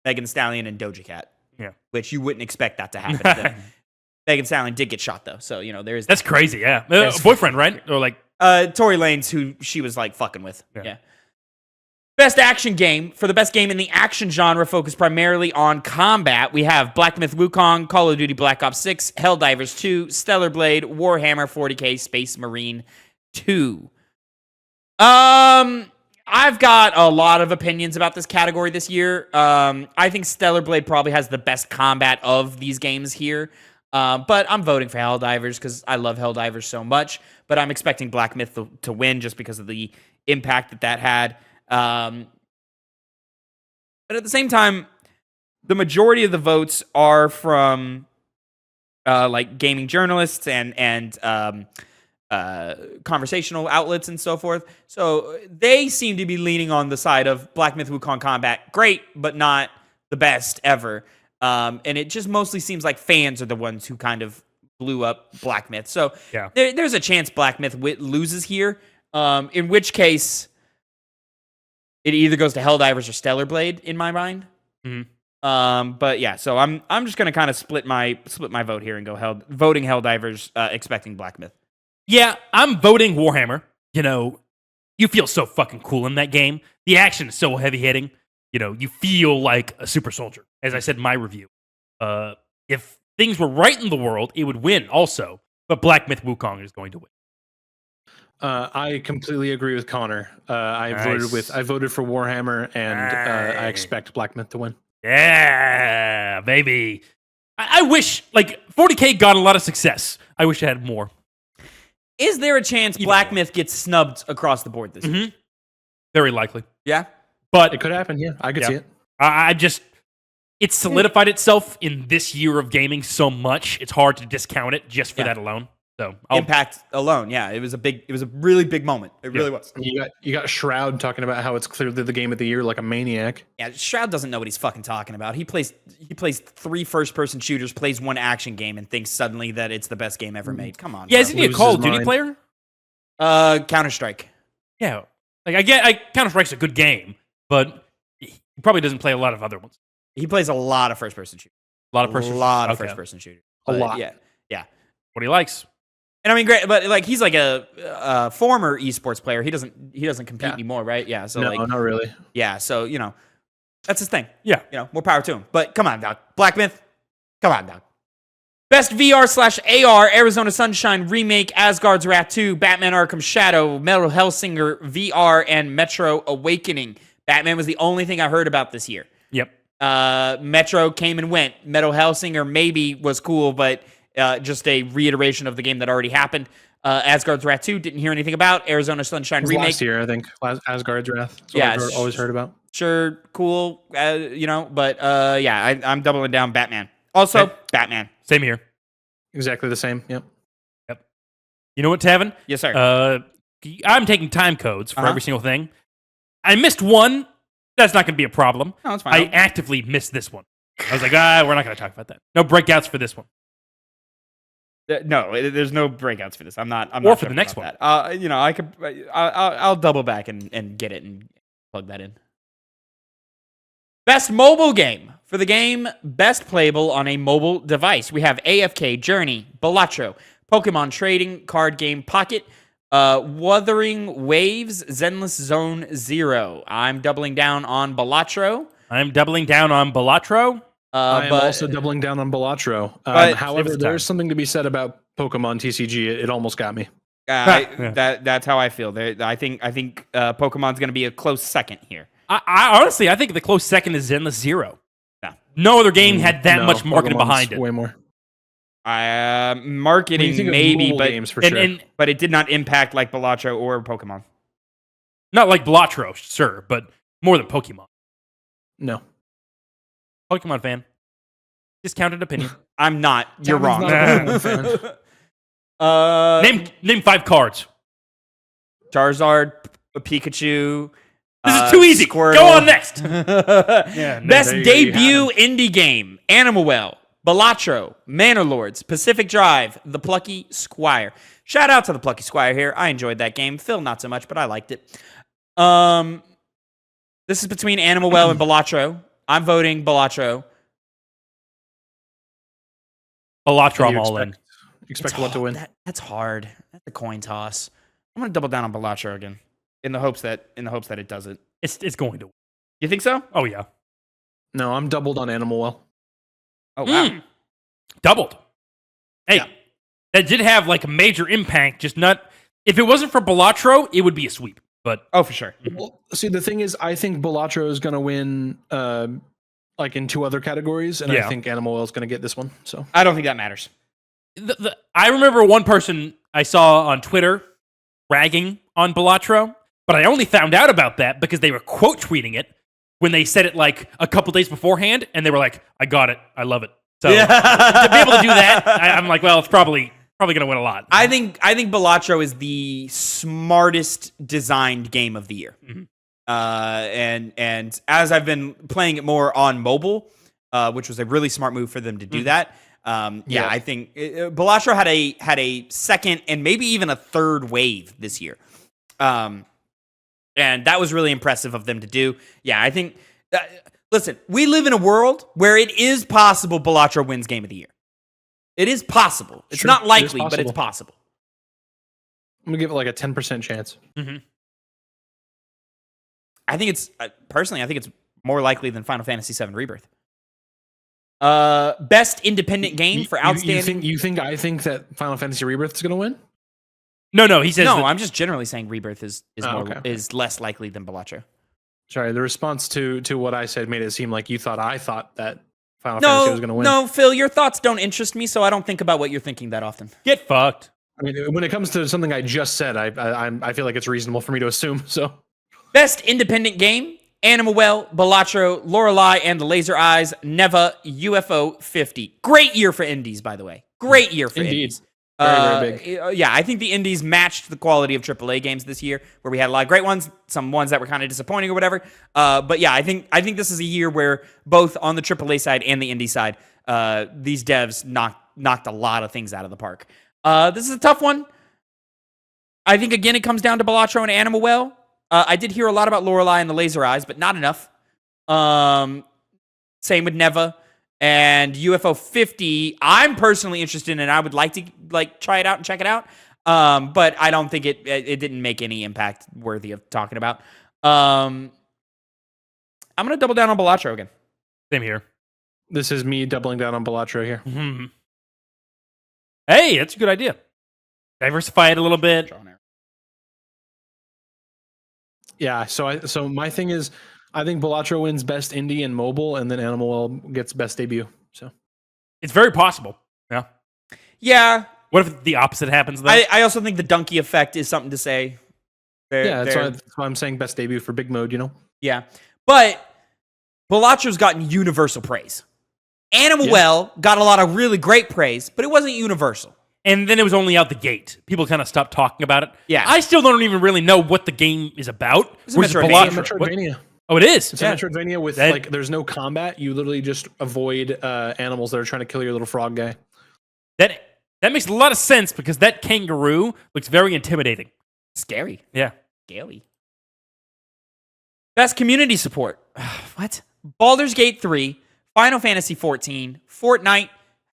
Megan Thee Stallion and Doja Cat.
Yeah,
which you wouldn't expect that to happen. Megan Thee Stallion did get shot though, so there is
that's crazy. Yeah, boyfriend, right? Or like
Tory Lanez, who she was like fucking with. Yeah. Best action game. For the best game in the action genre focused primarily on combat, we have Black Myth Wukong, Call of Duty Black Ops 6, Helldivers 2, Stellar Blade, Warhammer 40k, Space Marine 2. I've got a lot of opinions about this category this year. I think Stellar Blade probably has the best combat of these games here. But I'm voting for Helldivers because I love Helldivers so much. But I'm expecting Black Myth to win just because of the impact that had. But at the same time, the majority of the votes are from like gaming journalists and conversational outlets and so forth. So they seem to be leaning on the side of Black Myth Wukong combat, great, but not the best ever. And it just mostly seems like fans are the ones who kind of blew up Black Myth. So there's a chance Black Myth loses here, in which case it either goes to Helldivers or Stellar Blade in my mind. But yeah, so I'm just gonna kind of split my vote here and go voting Helldivers, expecting Black Myth.
Yeah, I'm voting Warhammer. You know, you feel so fucking cool in that game. The action is so heavy hitting. You know, you feel like a super soldier. As I said in my review, if things were right in the world, it would win also. But Black Myth Wukong is going to win.
I completely agree with Connor. I voted for Warhammer, and I expect Black Myth to win.
Yeah, baby. I wish, like, 40K got a lot of success. I wish it had more.
Is there a chance Black Myth gets snubbed across the board this year?
Very likely.
Yeah,
but
it could happen. Yeah, I could see it.
It's solidified itself in this year of gaming so much. It's hard to discount it just for that alone. So
impact alone, yeah, it was a really big moment. It really was.
You got Shroud talking about how it's clearly the game of the year like a maniac.
Yeah, Shroud doesn't know what he's fucking talking about. He plays 3 first-person shooters, plays 1 action game, and thinks suddenly that it's the best game ever made. Come on.
Yeah,
bro.
isn't he a Call of Duty player?
Counter-Strike.
Yeah, like Counter-Strike's a good game, but he probably doesn't play a lot of other ones.
He plays a lot of first-person shooters.
A lot of
first-person shooters.
A lot.
Yeah.
What he likes.
And I mean, great, but like he's like a former esports player. He doesn't compete anymore, right? Yeah. So
no, not really.
Yeah. So that's his thing.
Yeah.
More power to him. But come on, dog. Black Myth. Come on, dog. Best VR/AR: Arizona Sunshine Remake, Asgard's Wrath 2, Batman: Arkham Shadow, Metal Hellsinger VR, and Metro Awakening. Batman was the only thing I heard about this year.
Yep.
Metro came and went. Metal Hellsinger maybe was cool, but just a reiteration of the game that already happened. Asgard's Wrath 2, didn't hear anything about. Arizona Sunshine Remake.
Last year, I think. Asgard's Wrath. I've always heard about.
Sure, cool, but I'm doubling down Batman. Also, Batman.
Same here.
Exactly the same, yep.
You know what, Tavin?
Yes, sir.
I'm taking time codes for every single thing. I missed one. That's not going to be a problem.
No, it's fine.
I actively missed this one. I was like, we're not going to talk about that. No breakouts for this one.
No, there's no breakouts for this. I'm not.
Or for the next one.
I'll double back and get it and plug that in. Best mobile game. For the game, best playable on a mobile device, we have AFK, Journey, Balatro, Pokemon Trading Card Game Pocket, Wuthering Waves, Zenless Zone Zero. I'm doubling down on Balatro.
I'm
also doubling down on Balatro. However, there's something to be said about Pokemon TCG. It almost got me.
That's how I feel. I think Pokemon's going to be a close second here.
I honestly, I think the close second is Zenless Zero. No other game had that much marketing behind it.
Way more.
Marketing maybe, but
games for sure.
But it did not impact like Balatro or Pokemon.
Not like Balatro, sure, but more than Pokemon.
No.
Pokemon fan. Discounted opinion.
I'm not. You're wrong.
Name 5 cards.
Charizard, Pikachu.
This is too easy.
Squirtle.
Go on next.
Best debut indie game: Animal Well, Balatro, Manor Lords, Pacific Drive, The Plucky Squire. Shout out to The Plucky Squire here. I enjoyed that game. Phil, not so much, but I liked it. This is between Animal Well and Balatro. I'm voting Balatro.
Balatro, I'm all in.
Expect what to win?
That's hard. That's a coin toss. I'm gonna double down on Balatro again, in the hopes that it doesn't.
It's going to.
You think so?
Oh yeah.
No, I'm doubled on Animal Well.
Oh wow.
Doubled. Hey, that did have like a major impact. Just not. If it wasn't for Balatro, it would be a sweep. But
for sure.
Well, see, the thing is, I think Balatro is going to win, like in 2 other categories, and I think Animal Well is going to get this one. So
I don't think that matters.
I remember one person I saw on Twitter ragging on Balatro, but I only found out about that because they were quote tweeting it when they said it like a couple days beforehand, and they were like, "I got it, I love it." So to be able to do that, I'm like, well, it's probably going to win a lot.
I think Balatro is the smartest designed game of the year.
Mm-hmm.
And as I've been playing it more on mobile, which was a really smart move for them to do that. I think Balatro had a second and maybe even a third wave this year. And that was really impressive of them to do. Yeah, I think Listen, we live in a world where it is possible Balatro wins Game of the Year. It is possible. It's
Sure,
not
it is
likely, but it's possible.
I'm gonna give it like a 10% chance.
Mm-hmm.
I think it's personally, I think it's more likely than Final Fantasy VII Rebirth. Best independent game for outstanding.
I think that Final Fantasy Rebirth is gonna win?
No, he says
No,
that-
I'm just generally saying Rebirth is
okay.
is less likely than Balatro.
Sorry, the response to what I said made it seem like I thought that Final Fantasy was gonna win.
No, Phil, your thoughts don't interest me, so I don't think about what you're thinking that often.
get fucked.
I mean, when it comes to something I just said, I feel like it's reasonable for me to assume. So,
Best independent game: Animal Well, Balatro, Lorelei and the Laser Eyes, Neva, UFO 50. Great year for indies, by the way. Great year for
Indeed.
indies.
Very big.
Yeah, I think the indies matched the quality of AAA games this year, where we had a lot of great ones, some ones that were kind of disappointing or whatever. But yeah, I think this is a year where both on the AAA side and the indie side, these devs knocked a lot of things out of the park. This is a tough one. I think again it comes down to Balatro and Animal Well. I did hear a lot about Lorelei and the Laser Eyes, but not enough. Same with Neva and UFO 50. I'm personally interested in it. I would like to try it out and check it out. But I don't think it didn't make any impact worthy of talking about. I'm gonna double down on Balatro again.
Same here.
this is me doubling down on Balatro here.
Mm-hmm. Hey, that's a good idea. Diversify it a little bit.
Yeah, so my thing is, I think Balatro wins best indie and mobile, and then Animal Well gets best debut. So
It's very possible. Yeah.
Yeah.
What if the opposite happens though?
I also think the donkey effect is something to say.
that's why I'm saying best debut for Big Mode. You know.
Yeah, but Balatro's gotten universal praise. Animal Well got a lot of really great praise, but it wasn't universal.
And then it was only out the gate. People kind of stopped talking about it.
Yeah.
I still don't even really know what the game is about.
It's a
Whereas
Metroidvania.
Metroidvania.
Oh, it is?
It's a Metroidvania with there's no combat. You literally just avoid animals that are trying to kill your little frog guy.
That makes a lot of sense because that kangaroo looks very intimidating.
Scary.
Yeah.
Scary. Best community support. What? Baldur's Gate 3, Final Fantasy 14, Fortnite,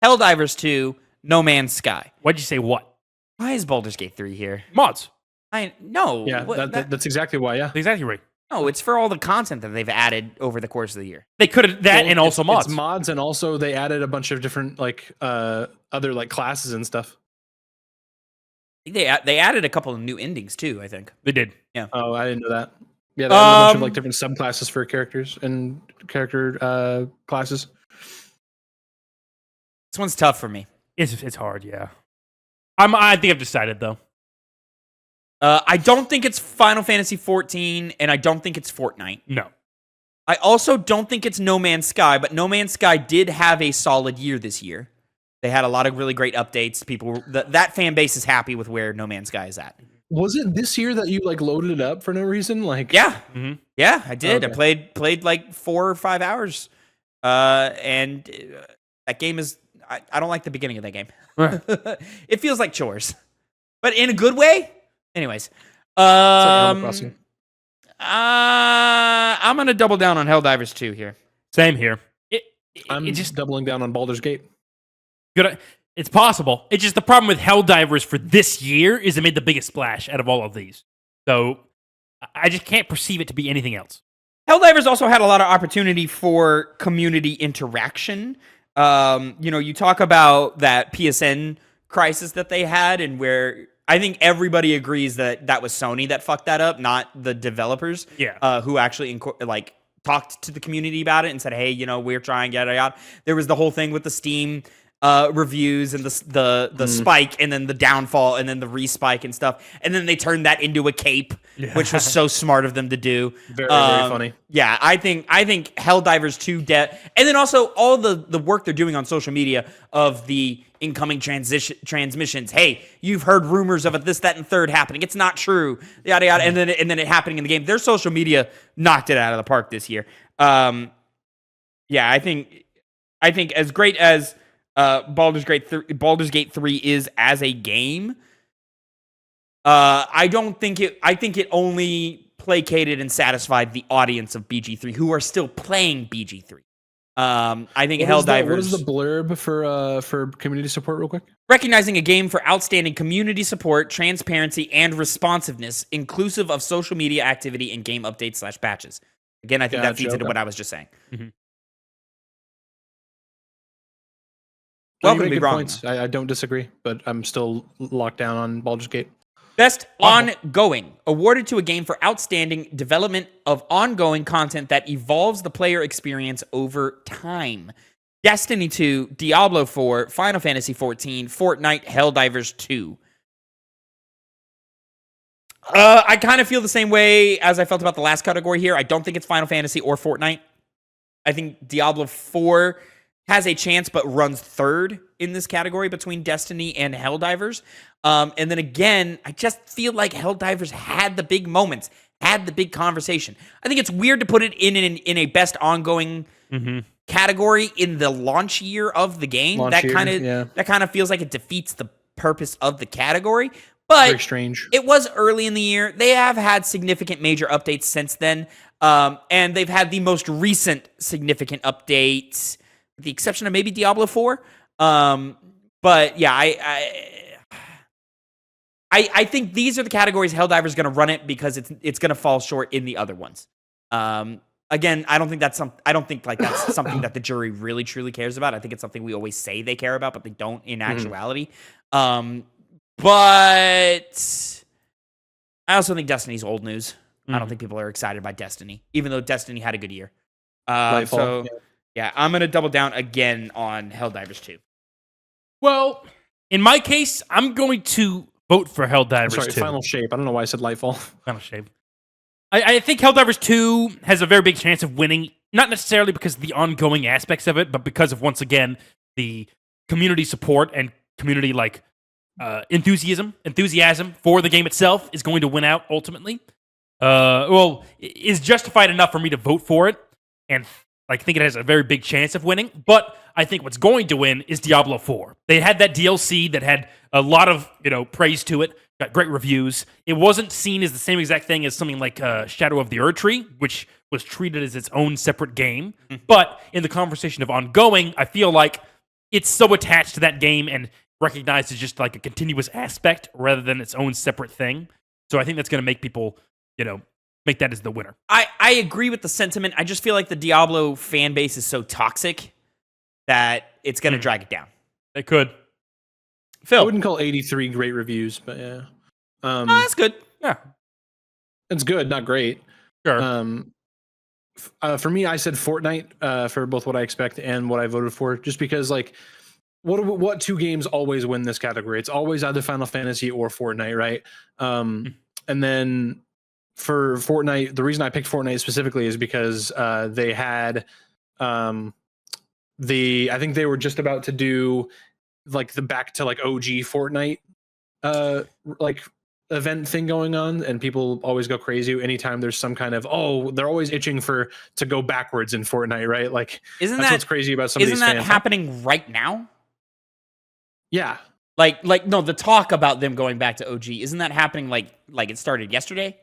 Helldivers 2, No Man's Sky.
Why'd you say what?
Why is Baldur's Gate 3 here?
Mods.
No.
Yeah, that's exactly why. Yeah,
That's exactly right.
No, it's for all the content that they've added over the course of the year.
They could have that and also mods.
It's mods, and also they added a bunch of different other classes and stuff.
They added a couple of new endings too, I think.
They did.
Yeah.
Oh, I didn't know that. Yeah, they added a bunch of different subclasses for characters and character classes.
This one's tough for me.
It's hard, yeah. I think I've decided though.
I don't think it's Final Fantasy 14, and I don't think it's Fortnite.
No.
I also don't think it's No Man's Sky, but No Man's Sky did have a solid year this year. They had a lot of really great updates. That fan base is happy with where No Man's Sky is at.
Was it this year that you loaded it up for no reason?
Yeah.
Mm-hmm.
Yeah, I did.
Okay.
I played like 4 or 5 hours. And that game is I don't like the beginning of that game. It feels like chores. But in a good way. Anyways. I'm going to double down on Helldivers 2 here.
Same here.
I'm just doubling down on Baldur's Gate.
Good. It's possible. It's just the problem with Helldivers for this year is it made the biggest splash out of all of these. So I just can't perceive it to be anything else.
Helldivers also had a lot of opportunity for community interaction. You talk about that PSN crisis that they had, and where I think everybody agrees that was Sony that fucked that up, not the developers.
Yeah.
Who actually talked to the community about it and said, "Hey, we're trying yada yada." There was the whole thing with the Steam reviews and the spike, and then the downfall, and then the respike and stuff, and then they turned that into a cape, which was so smart of them to do.
Very funny.
Yeah, I think Helldivers 2 and then also all the work they're doing on social media of the incoming transmissions. Hey, you've heard rumors of this, that, and third happening. It's not true. Yada yada, and then it happening in the game. Their social media knocked it out of the park this year. I think as great as Baldur's Gate 3 is as a game, I think it only placated and satisfied the audience of BG3 who are still playing BG3. I think Helldivers.
What is the blurb for community support, real quick?
Recognizing a game for outstanding community support, transparency, and responsiveness, inclusive of social media activity and game updates / patches. Again, I think that feeds into what I was just saying.
Mm-hmm.
Welcome to be wrong.
Points. I don't disagree, but I'm still locked down on Baldur's Gate.
Best ongoing, awarded to a game for outstanding development of ongoing content that evolves the player experience over time. Destiny 2, Diablo 4, Final Fantasy 14, Fortnite, Helldivers 2. I kind of feel the same way as I felt about the last category here. I don't think it's Final Fantasy or Fortnite. I think Diablo 4 has a chance, but runs third in this category between Destiny and Helldivers. And then again, I just feel like Helldivers had the big moments, had the big conversation. I think it's weird to put it in a best ongoing category in the launch year of the game. That kind of feels like it defeats the purpose of the category. But
very strange.
It was early in the year. They have had significant major updates since then. And they've had the most recent significant updates, with the exception of maybe Diablo 4. But yeah, I think these are the categories Helldivers going to run it because it's going to fall short in the other ones. Again, I don't think that's something that the jury really truly cares about. I think it's something we always say they care about, but they don't in actuality. But I also think Destiny's old news. I don't think people are excited by Destiny, even though Destiny had a good year. So yeah, I'm going to double down again on Helldivers 2.
Well, in my case, I'm going to vote for Helldivers 2.
Final Shape. I don't know why I said Lightfall.
Final Shape. I think Helldivers 2 has a very big chance of winning, not necessarily because of the ongoing aspects of it, but because of, once again, the community support and community enthusiasm for the game itself is going to win out ultimately. Is justified enough for me to vote for it, and I think it has a very big chance of winning. But I think what's going to win is Diablo 4. They had that DLC that had a lot of praise to it, got great reviews. It wasn't seen as the same exact thing as something like Shadow of the Erdtree, which was treated as its own separate game. But in the conversation of ongoing, I feel like it's so attached to that game and recognized as just like a continuous aspect rather than its own separate thing. So I think that's going to make people, make that as the winner.
I agree with the sentiment. I just feel like the Diablo fan base is so toxic that it's going to drag it down.
It could.
Phil.
I wouldn't call 83 great reviews, but yeah.
That's good. Yeah.
It's good, not great.
Sure.
For me, I said Fortnite for both what I expect and what I voted for, just because what two games always win this category? It's always either Final Fantasy or Fortnite, right? And then for Fortnite, the reason I picked Fortnite specifically is because they had I think they were just about to do the back to OG Fortnite event thing going on, and people always go crazy anytime there's some kind of they're always itching to go backwards in Fortnite, right? That's what's crazy about some of these fans.
Isn't that happening right now?
Yeah.
No, the talk about them going back to OG, isn't that happening like it started yesterday?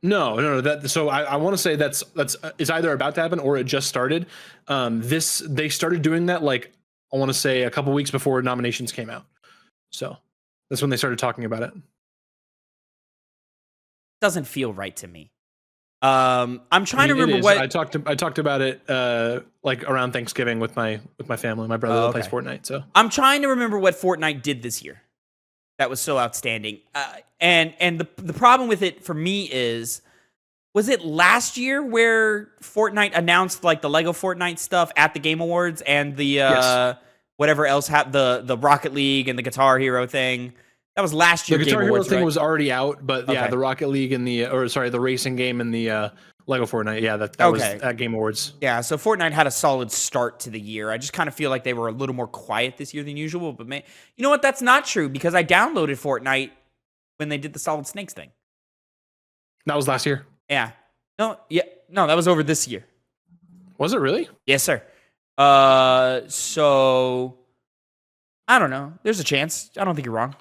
No. So I want to say that's it's either about to happen or it just started. They started doing that I want to say a couple weeks before nominations came out. So that's when they started talking about it.
Doesn't feel right to me. I'm trying to remember what
I talked about it around Thanksgiving with my family, my brother that plays Fortnite. So
I'm trying to remember what Fortnite did this year that was so outstanding. And the problem with it for me was it last year where Fortnite announced the Lego Fortnite stuff at the Game Awards and the whatever else the Rocket League and the Guitar Hero thing? That was last year.
The Guitar Hero thing
right?
was already out, but yeah, the Rocket League and the racing game and the Lego Fortnite, yeah, that was at Game Awards.
Yeah, so Fortnite had a solid start to the year. I just kind of feel like they were a little more quiet this year than usual. But you know what? That's not true because I downloaded Fortnite when they did the Solid Snakes thing.
That was last year.
Yeah. No, that was over this year.
Was it really?
Yes, sir. So I don't know. There's a chance. I don't think you're wrong.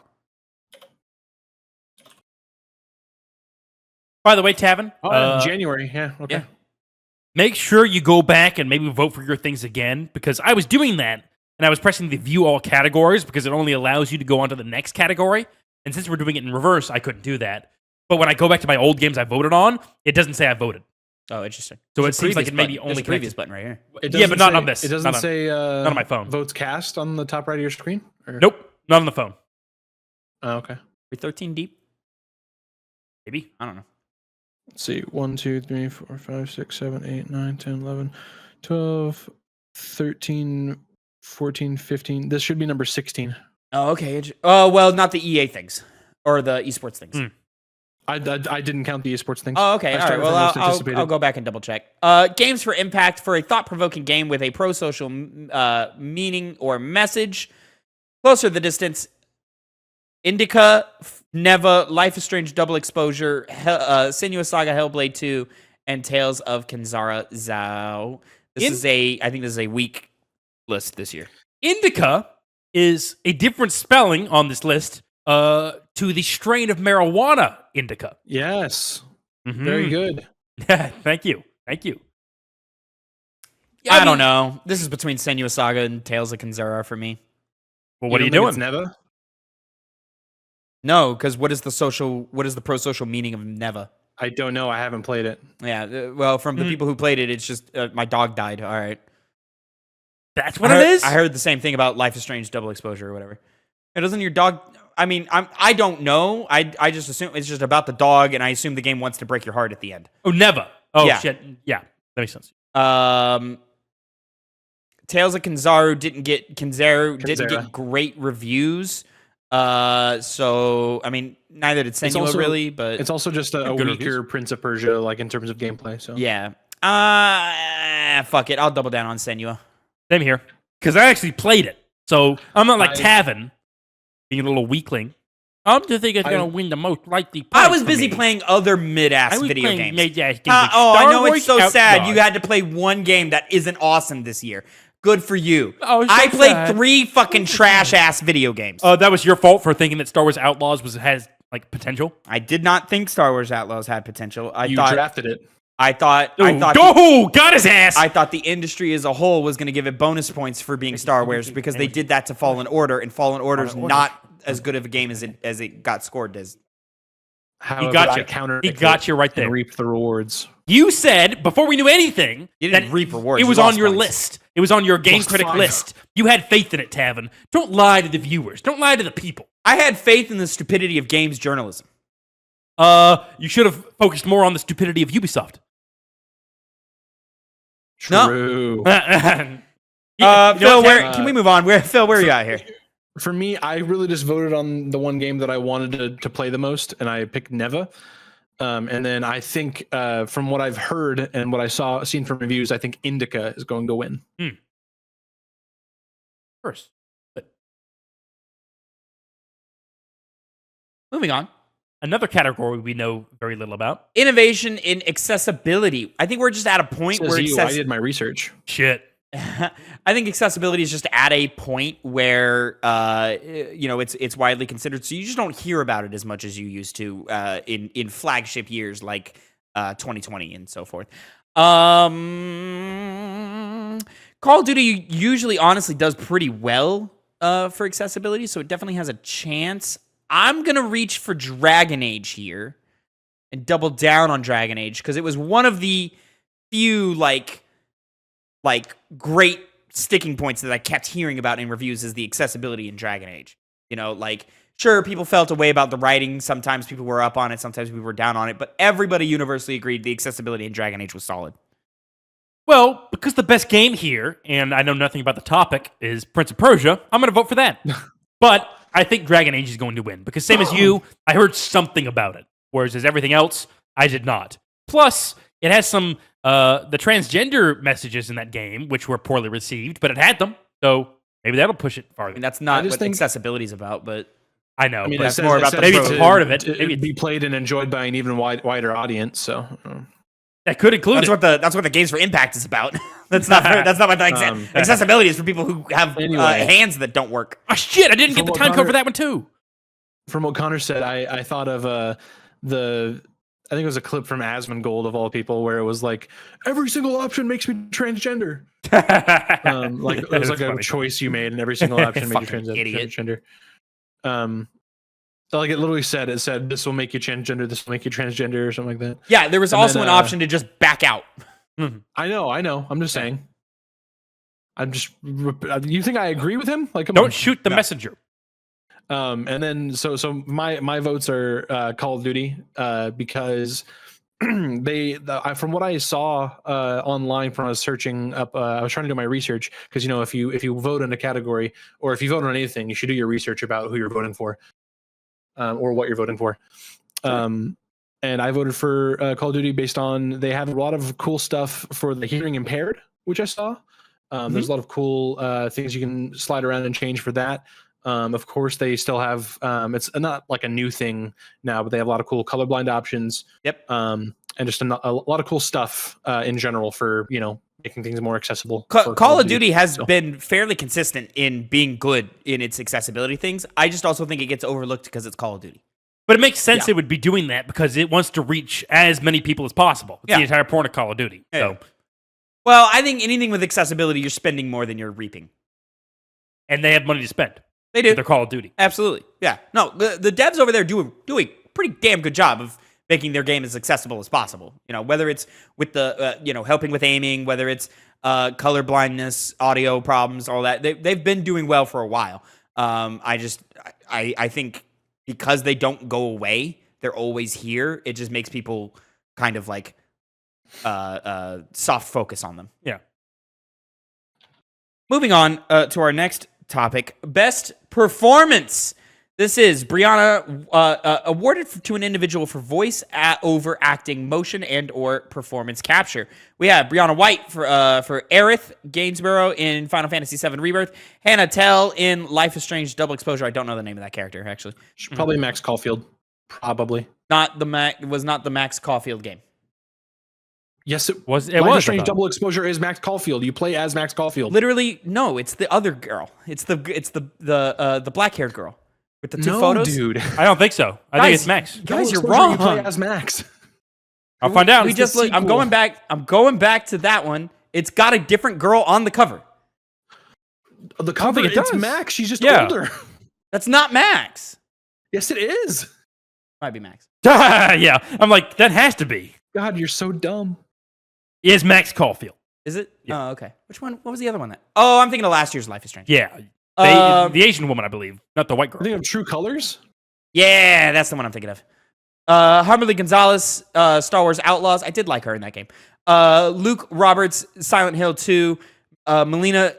By the way, Tavin,
January. Yeah. Okay.
yeah. Make sure you go back and maybe vote for your things again, because I was doing that and I was pressing the view all categories because it only allows you to go on to the next category. And since we're doing it in reverse, I couldn't do that. But when I go back to my old games I voted on, it doesn't say I voted.
Oh, interesting.
So
There's
it seems like it maybe
button.
only
There's a previous button right here.
Yeah, but not on this.
It doesn't say
not on my phone.
votes cast on the top right of your screen? Or?
Nope, not on the phone.
Oh, okay.
We're 13 deep?
Maybe.
I don't know.
Let's see. 1, 2, 3, 4, 5, 6, 7, 8, 9, 10, 11, 12, 13, 14, 15. This should be number 16.
Oh, okay. Oh, well, not the EA things or the esports things.
I didn't count the esports things.
Oh, okay.
I
All right.
started from
Well,
most anticipated.
I'll go back and double check. Games for impact for a thought-provoking game with a pro-social meaning or message. Closer the distance. Indica, Neva, Life is Strange Double Exposure, Sinuous Saga Hellblade 2, and Tales of Kenzara Zhao. I think this is a weak list this year.
Indica is a different spelling on this list to the strain of marijuana indica.
Yes.
Mm-hmm.
Very good.
Thank you. Thank you.
I don't know. This is between Senua Saga and Tales of Kenzara for me.
Well, what are you
don't
doing?
think it's Neva?
No, because what is the pro-social meaning of Neva?
I don't know. I haven't played it.
Yeah, well, from the people who played it, it's just my dog died. All right.
That's what it is?
I heard the same thing about Life is Strange Double Exposure or whatever. And doesn't your dog... I mean, I don't know. I just assume it's just about the dog, and I assume the game wants to break your heart at the end.
Oh, Neva. Oh,
Yeah.
shit. Yeah, that makes sense.
Tales of Kenzara didn't get
Kenzara.
great reviews. So I mean, neither did Senua really, but
It's also just a
Good
weaker
reviews.
Prince of Persia, like in terms of gameplay. So
yeah. Fuck it. I'll double down on Senua.
Same here. Because I actually played it. So I'm not like
I-
Tavin, being a little weakling. I'm just thinking it's going to win the most likely
I
points
was
for
busy
me.
playing other
I
mid-ass
was
video
playing
games.
mid-ass games like
I
Star
know
Wars
it's so sad.
Outlaws.
You had to play one game that isn't awesome this year. Good for you.
Oh, so
I played
sad.
3 fucking trash-ass video games.
That was your fault for thinking that Star Wars Outlaws has like potential.
I did not think Star Wars Outlaws had potential.
you drafted it.
I thought
Got his ass.
I thought the industry as a whole was going to give it bonus points for being Star Wars because they did that to Fallen Order, and Fallen Order's not as good of a game as it got scored as.
However,
got
I
you.
countered
He
it
got you right
and
there.
reaped the rewards.
You said before we knew anything
You didn't reap rewards.
it
You
was on
lost
your
points.
list. It was on your Game
Lost
Critic
5.
list. You had faith in it, Tavin. Don't lie to the viewers. Don't lie to the people.
I had faith in the stupidity of games journalism.
You should have focused more on the stupidity of Ubisoft.
No.
True.
Phil, can we move on? Phil, where are you at here?
For me, I really just voted on the one game that I wanted to play the most, and I picked Neva. And then I think, from what I've heard and what I seen from reviews, I think Indica is going to win.
First.
Moving on.
Another category we know very little about.
Innovation in accessibility. I think we're just at a point
Says
where
I did my research.
Shit.
I think accessibility is just at a point where it's widely considered, so you just don't hear about it as much as you used to in flagship years like 2020 and so forth. Call of Duty usually honestly does pretty well for accessibility, so it definitely has a chance. I'm gonna reach for Dragon Age here and double down on Dragon Age because it was one of the few like great sticking points that I kept hearing about in reviews is the accessibility in Dragon Age. You know, like, sure, people felt a way about the writing. Sometimes people were up on it. Sometimes people were down on it. But everybody universally agreed the accessibility in Dragon Age was solid.
Well, because the best game here, and I know nothing about the topic, is Prince of Persia, I'm going to vote for that. But I think Dragon Age is going to win. Because same as you, I heard something about it. Whereas as everything else, I did not. Plus, it has some the transgender messages in that game, which were poorly received, but it had them. So maybe that'll push it farther.
I mean, that's not what
think-
accessibility is about, but
I know.
I mean,
but
that's more about the
maybe it's
pro-
part of it.
To
Maybe
be played and enjoyed by an even wider audience. So,
that could include
that's what the Games for Impact is about. that's not what the accessibility is for people who have
Anyway.
hands that don't work.
Oh, shit, I didn't get the
From
time
what
code for
Connor-
that one, too.
from what Connor said, I thought of the I think it was a clip from Asmongold of all people where it was like every single option makes me transgender. Like it was like a choice you made, and every single option made you transgender. So like it literally said, this will make you transgender, this will make you transgender, or something like that.
Yeah, there was also an option to just back out.
I know. I'm just saying. You think I agree with him? Like,
don't shoot the messenger.
And then so my votes are Call of Duty because from what I saw online when I was searching up, I was trying to do my research because if you vote in a category or if you vote on anything, you should do your research about who you're voting for, or what you're voting for. Sure. And I voted for Call of Duty based on they have a lot of cool stuff for the hearing impaired, which I saw. There's a lot of cool things you can slide around and change for that. Of course, they still have it's not like a new thing now, but they have a lot of cool colorblind options.
Yep.
And just a lot of cool stuff in general for making things more accessible.
Call of Duty has been fairly consistent in being good in its accessibility things. I just also think it gets overlooked because it's Call of Duty.
But it makes sense it would be doing that because it wants to reach as many people as possible. It's the entire point of Call of Duty.
Yeah.
So,
well, I think anything with accessibility, you're spending more than you're reaping.
And they have money to spend.
They do.
They're Call of Duty.
Absolutely. Yeah. No, the devs over there doing a pretty damn good job of making their game as accessible as possible. Whether it's with the helping with aiming, whether it's color blindness, audio problems, all that. They've been doing well for a while. I think because they don't go away, they're always here. It just makes people kind of like soft focus on them.
Yeah.
Moving on to our next topic, best performance. This is Brianna awarded to an individual for voice over acting, motion, and or performance capture. We have Brianna White for Aerith Gainsborough in Final Fantasy VII Rebirth, Hannah Tell in Life is Strange Double Exposure. I don't know the name of that character actually.
Probably Max Caulfield. Probably
it was not the Max Caulfield game.
Yes, it
was.
Life is Strange Double Exposure is Max Caulfield. You play as Max Caulfield.
Literally, no. It's the other girl. It's the black haired girl with the two photos.
Dude.
I don't think so. I think it's Max.
Guys, you're wrong.
You play as Max.
I'll find out.
We just look. I'm going back to that one. It's got a different girl on the cover.
The cover. It's Max. She's just older.
That's not Max.
Yes, it is.
Might be Max.
Yeah, I'm like that has to be.
God, you're so dumb.
Is Max Caulfield?
Is it?
Yeah.
Oh, okay. Which one? What was the other one? I'm thinking of last year's Life is Strange.
Yeah. The Asian woman, I believe, not the white girl.
I think of True Colors.
Yeah, that's the one I'm thinking of. Harmony Gonzalez, Star Wars Outlaws. I did like her in that game. Luke Roberts, Silent Hill 2. Melina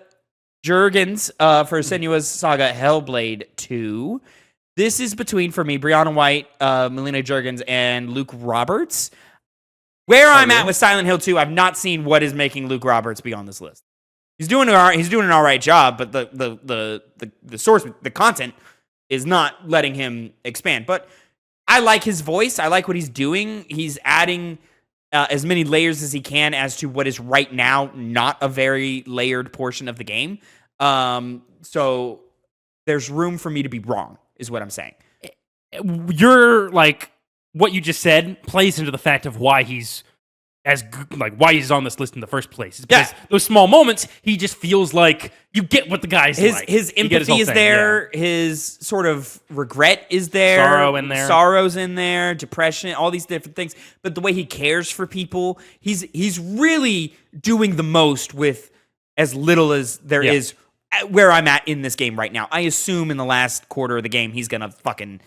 Juergens for Senua's Saga Hellblade 2. This is between, for me, Brianna White, Melina Juergens, and Luke Roberts. Where I'm at with Silent Hill 2, I've not seen what is making Luke Roberts be on this list. He's doing an all right job, but the source, the content, is not letting him expand. But I like his voice. I like what he's doing. He's adding as many layers as he can as to what is right now not a very layered portion of the game. So there's room for me to be wrong, is what I'm saying.
You're like what you just said plays into the fact of why he's why he's on this list in the first place. It's because those small moments, he just feels like you get what the guy's like.
His empathy is there. Yeah. His sort of regret is there. Sorrow's in there. Depression, all these different things. But the way he cares for people, he's really doing the most with as little as there is where I'm at in this game right now. I assume in the last quarter of the game, he's going to fucking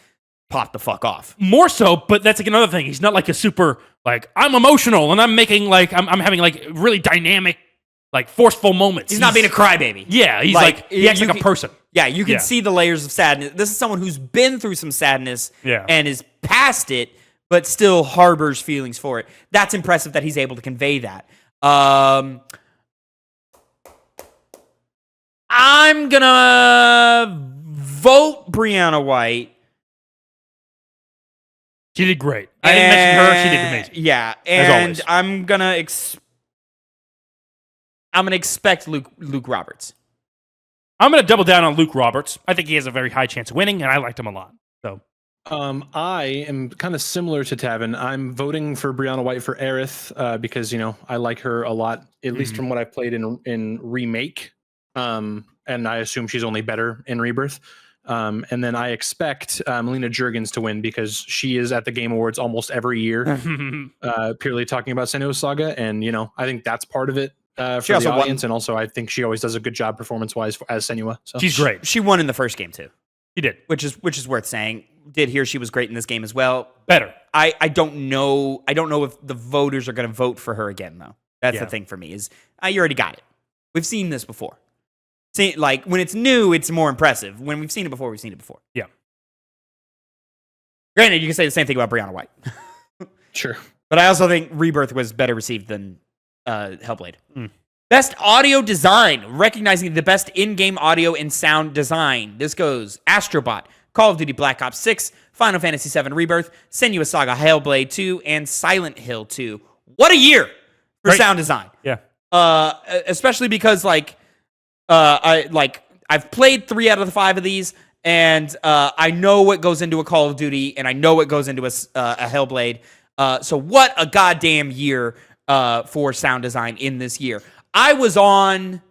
pop the fuck off.
More so, but that's like another thing. He's not like a super, like, I'm emotional and I'm making like, I'm having like really dynamic, like forceful moments.
He's not being a crybaby.
Yeah, he's like he acts like a person.
Yeah, you can see the layers of sadness. This is someone who's been through some sadness and is past it, but still harbors feelings for it. That's impressive that he's able to convey that. I'm gonna vote Brianna White.
She did great. I didn't mention her. She did amazing.
Yeah, and I'm gonna expect Luke Roberts.
I'm gonna double down on Luke Roberts. I think he has a very high chance of winning, and I liked him a lot. So
I am kind of similar to Tavin. I'm voting for Brianna White for Aerith because I like her a lot, at least from what I've played in Remake. And I assume she's only better in Rebirth. And then I expect Lena Jurgens to win because she is at the Game Awards almost every year, purely talking about Senua's Saga, and I think that's part of it for the audience, and also I think she always does a good job performance-wise as Senua. So
She's great.
She won in the first game too.
She did,
which is worth saying. Did hear she was great in this game as well.
Better.
I don't know. I don't know if the voters are going to vote for her again though. That's the thing for me is you already got it. We've seen this before. See, like when it's new, it's more impressive. When we've seen it before, we've seen it before.
Yeah.
Granted, you can say the same thing about Brianna White.
Sure.
But I also think Rebirth was better received than Hellblade. Best audio design, recognizing the best in-game audio and sound design. This goes Astrobot, Call of Duty Black Ops 6, Final Fantasy VII Rebirth, Senua's Saga Hellblade 2, and Silent Hill 2. What a year for sound design.
Yeah.
Especially because I've played 3 out of the 5 of these, and I know what goes into a Call of Duty, and I know what goes into a Hellblade. So what a goddamn year for sound design in this year. I was on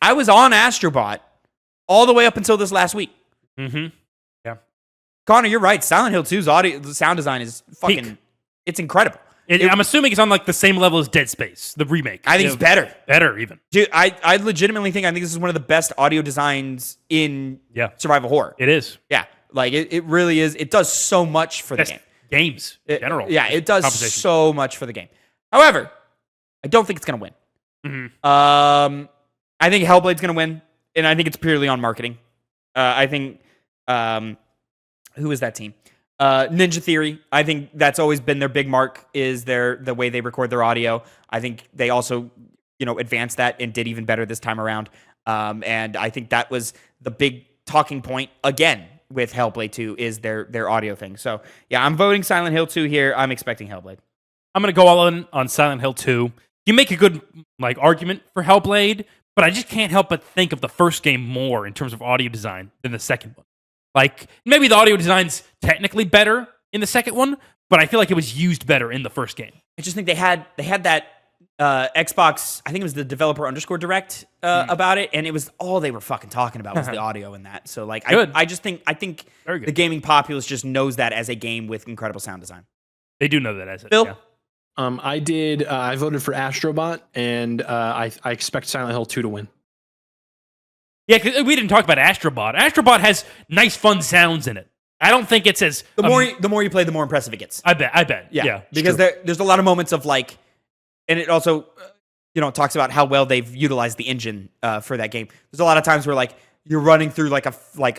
Astrobot all the way up until this last week.
Yeah.
Connor, you're right. Silent Hill 2's sound design is fucking
Peak.
It's incredible.
I'm assuming it's on like the same level as Dead Space, the remake.
I think it's better.
Better even.
Dude, I legitimately think this is one of the best audio designs in survival horror.
It is.
Yeah. Like it really is. It does so much for the game.
Games in general.
Yeah, it does so much for the game. However, I don't think it's going to win. I think Hellblade's going to win, and I think it's purely on marketing. I think who is that team? Ninja Theory. I think that's always been their big mark is the way they record their audio. I think they also advanced that and did even better this time around. And I think that was the big talking point again with Hellblade 2 is their audio thing. So yeah, I'm voting Silent Hill 2 here. I'm expecting Hellblade.
I'm gonna go all in on Silent Hill 2. You make a good argument for Hellblade, but I just can't help but think of the first game more in terms of audio design than the second one. Like maybe the audio design's technically better in the second one, but I feel like it was used better in the first game.
I just think they had that Xbox. I think it was the developer _ direct about it, and it was all they were fucking talking about was the audio in that. So like, I think the gaming populace just knows that as a game with incredible sound design.
They do know that as it.
Bill?
Yeah.
I voted for Astrobot, and I expect Silent Hill 2 to win.
Yeah, because we didn't talk about Astrobot. Astrobot has nice, fun sounds in it. I don't think it's as
the more you play, the more impressive it gets.
I bet. Yeah,
because there's a lot of moments of like, and it also talks about how well they've utilized the engine for that game. There's a lot of times where like you're running through like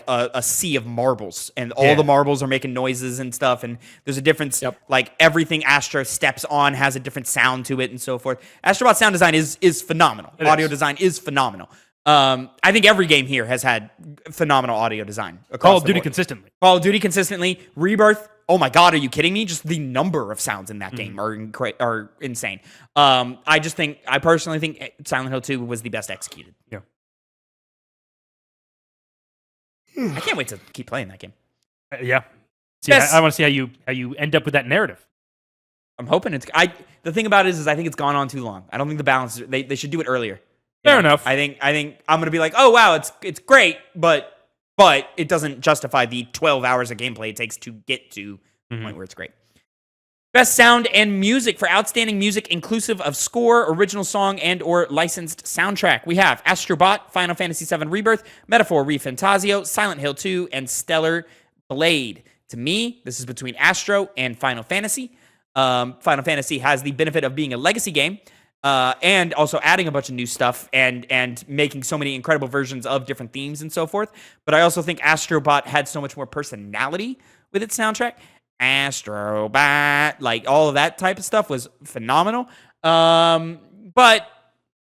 a sea of marbles, and all the marbles are making noises and stuff, and there's a difference. Like everything Astro steps on has a different sound to it, and so forth. Astrobot sound design is phenomenal. Audio design is phenomenal. I think every game here has had phenomenal audio design.
Call of Duty consistently.
Call of Duty consistently. Rebirth. Oh my God, are you kidding me? Just the number of sounds in that game are insane. I personally think Silent Hill 2 was the best executed.
Yeah.
I can't wait to keep playing that game.
Yeah. See, I want to see how you end up with that narrative.
I'm hoping the thing about it is I think it's gone on too long. I don't think the balance, they should do it earlier.
Fair enough.
I think I'm going to be like, oh wow, it's great, but it doesn't justify the 12 hours of gameplay it takes to get to the point where it's great. Best sound and music for outstanding music inclusive of score, original song, and or licensed soundtrack. We have Astrobot, Final Fantasy VII Rebirth, Metaphor ReFantasio, Silent Hill 2, and Stellar Blade. To me, this is between Astro and Final Fantasy. Final Fantasy has the benefit of being a legacy game, and also adding a bunch of new stuff and making so many incredible versions of different themes and so forth. But I also think Astrobot had so much more personality with its soundtrack. Astrobot, like all of that type of stuff was phenomenal. But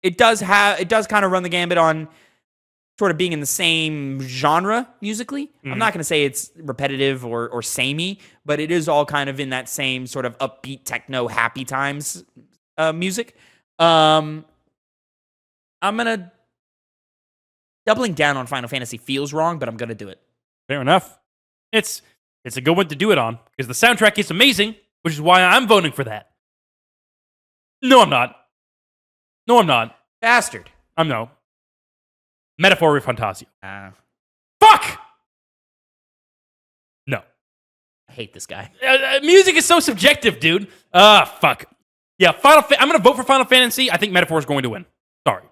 it does kind of run the gambit on sort of being in the same genre musically. I'm not going to say it's repetitive or samey, but it is all kind of in that same sort of upbeat techno happy times music. I'm gonna doubling down on Final Fantasy feels wrong, but I'm gonna do it.
Fair enough. It's a good one to do it on because the soundtrack is amazing, which is why I'm voting for that. No, I'm not. No, I'm not.
Bastard.
I'm no. Metaphor Fantasio. Fuck! No.
I hate this guy.
Music is so subjective, dude. Fuck. Yeah, I'm gonna vote for Final Fantasy. I think Metaphor is going to win. Sorry.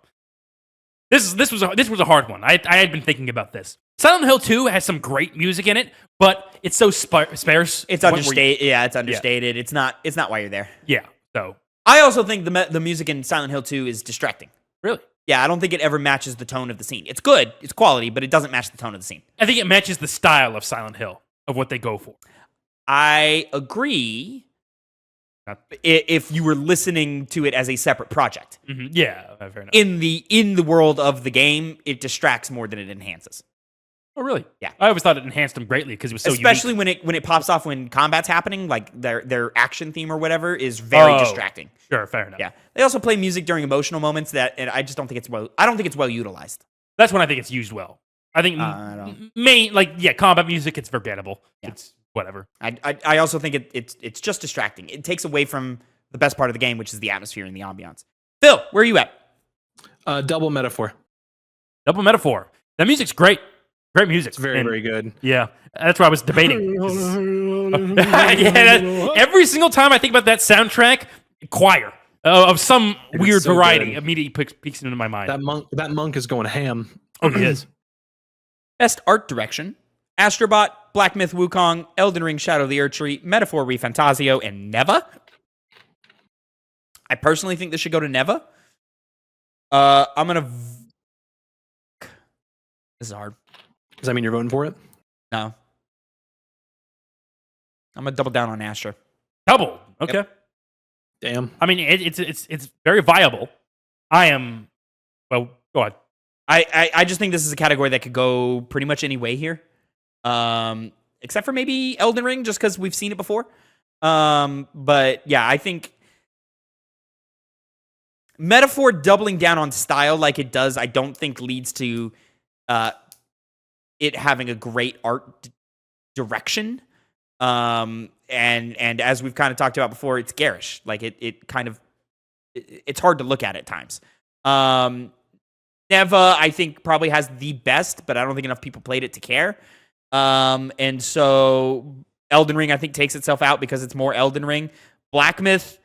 This was a hard one. I had been thinking about this. Silent Hill 2 has some great music in it, but it's so sparse.
It's understated. Yeah, it's understated. Yeah. It's not why you're there.
Yeah. So
I also think the music in Silent Hill 2 is distracting.
Really?
Yeah, I don't think it ever matches the tone of the scene. It's good, it's quality, but it doesn't match the tone of the scene.
I think it matches the style of Silent Hill, of what they go for.
I agree if you were listening to it as a separate project.
Mm-hmm. Yeah, fair enough.
In the world of the game, it distracts more than it enhances.
Oh, really?
Yeah.
I always thought it enhanced them greatly because it was so
especially
unique.
when it pops off when combat's happening, like their action theme or whatever is very distracting.
Sure, fair enough.
Yeah. They also play music during emotional moments and I just don't think it's well utilized.
That's when I think it's used well. I think combat music, it's forgettable. Yeah. It's whatever.
I also think it's just distracting. It takes away from the best part of the game, which is the atmosphere and the ambiance. Phil, where are you at?
Double Metaphor.
Double Metaphor. That music's great. Great music.
It's very good.
Yeah, that's what I was debating. Every single time I think about that soundtrack, choir of some weird variety immediately peeks into my mind.
That monk is going ham.
Oh, he is.
Best art direction: Astrobot, Black Myth Wukong, Elden Ring Shadow of the Erdtree, Metaphor Refantasio, and Neva. I personally think this should go to Neva. I'm gonna. This is hard.
Does that mean you're voting for it?
No. I'm gonna double down on Astra.
Double. Okay.
Yep.
Damn.
I mean, it's very viable. Well, go on.
I just think this is a category that could go pretty much any way here, except for maybe Elden Ring, just because we've seen it before. But yeah, I think Metaphor doubling down on style like it does, I don't think leads to it having a great art direction. And as we've kind of talked about before, it's garish. Like it's hard to look at times. Neva, I think, probably has the best, but I don't think enough people played it to care. And so Elden Ring, I think, takes itself out because it's more Elden Ring. Black Myth,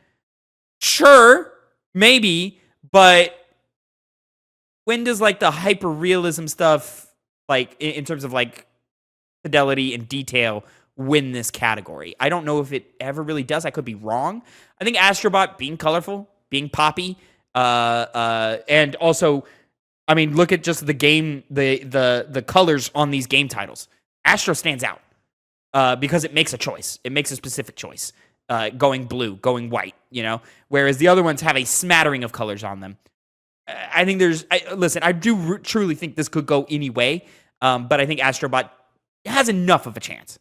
sure, maybe, but when does like the hyper realism stuff, like in terms of like fidelity and detail, win this category? I don't know if it ever really does. I could be wrong. I think Astrobot being colorful, being poppy, and also, I mean, look at just the game, the colors on these game titles. Astro stands out because it makes a choice. It makes a specific choice, going blue, going white. Whereas the other ones have a smattering of colors on them. I think listen, I do truly think this could go any way, but I think Astrobot has enough of a chance.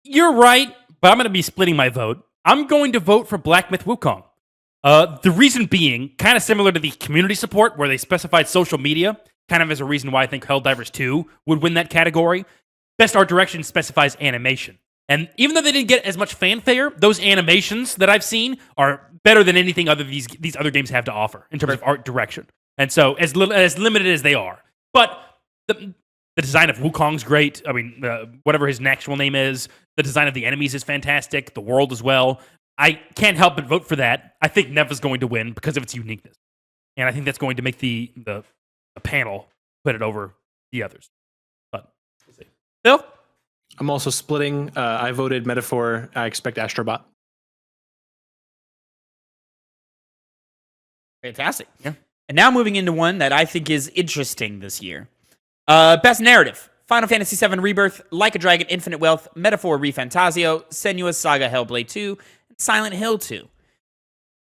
You're right, but I'm going to be splitting my vote. I'm going to vote for Black Myth Wukong. The reason being, kind of similar to the community support, where they specified social media, kind of as a reason why I think Helldivers 2 would win that category. Best art direction specifies animation. And even though they didn't get as much fanfare, those animations that I've seen are better than anything other these other games have to offer in terms of art direction. And so, as limited as they are. But the design of Wukong's great. I mean, whatever his actual name is. The design of the enemies is fantastic. The world as well. I can't help but vote for that. I think Neva's going to win because of its uniqueness. And I think that's going to make the panel put it over the others. But we'll see. Phil?
I'm also splitting. I voted Metaphor. I expect Astrobot.
Fantastic. Yeah. And now moving into one that I think is interesting this year. Best Narrative. Final Fantasy VII Rebirth, Like a Dragon, Infinite Wealth, Metaphor Refantasio, Senua's Saga Hellblade 2, and Silent Hill 2.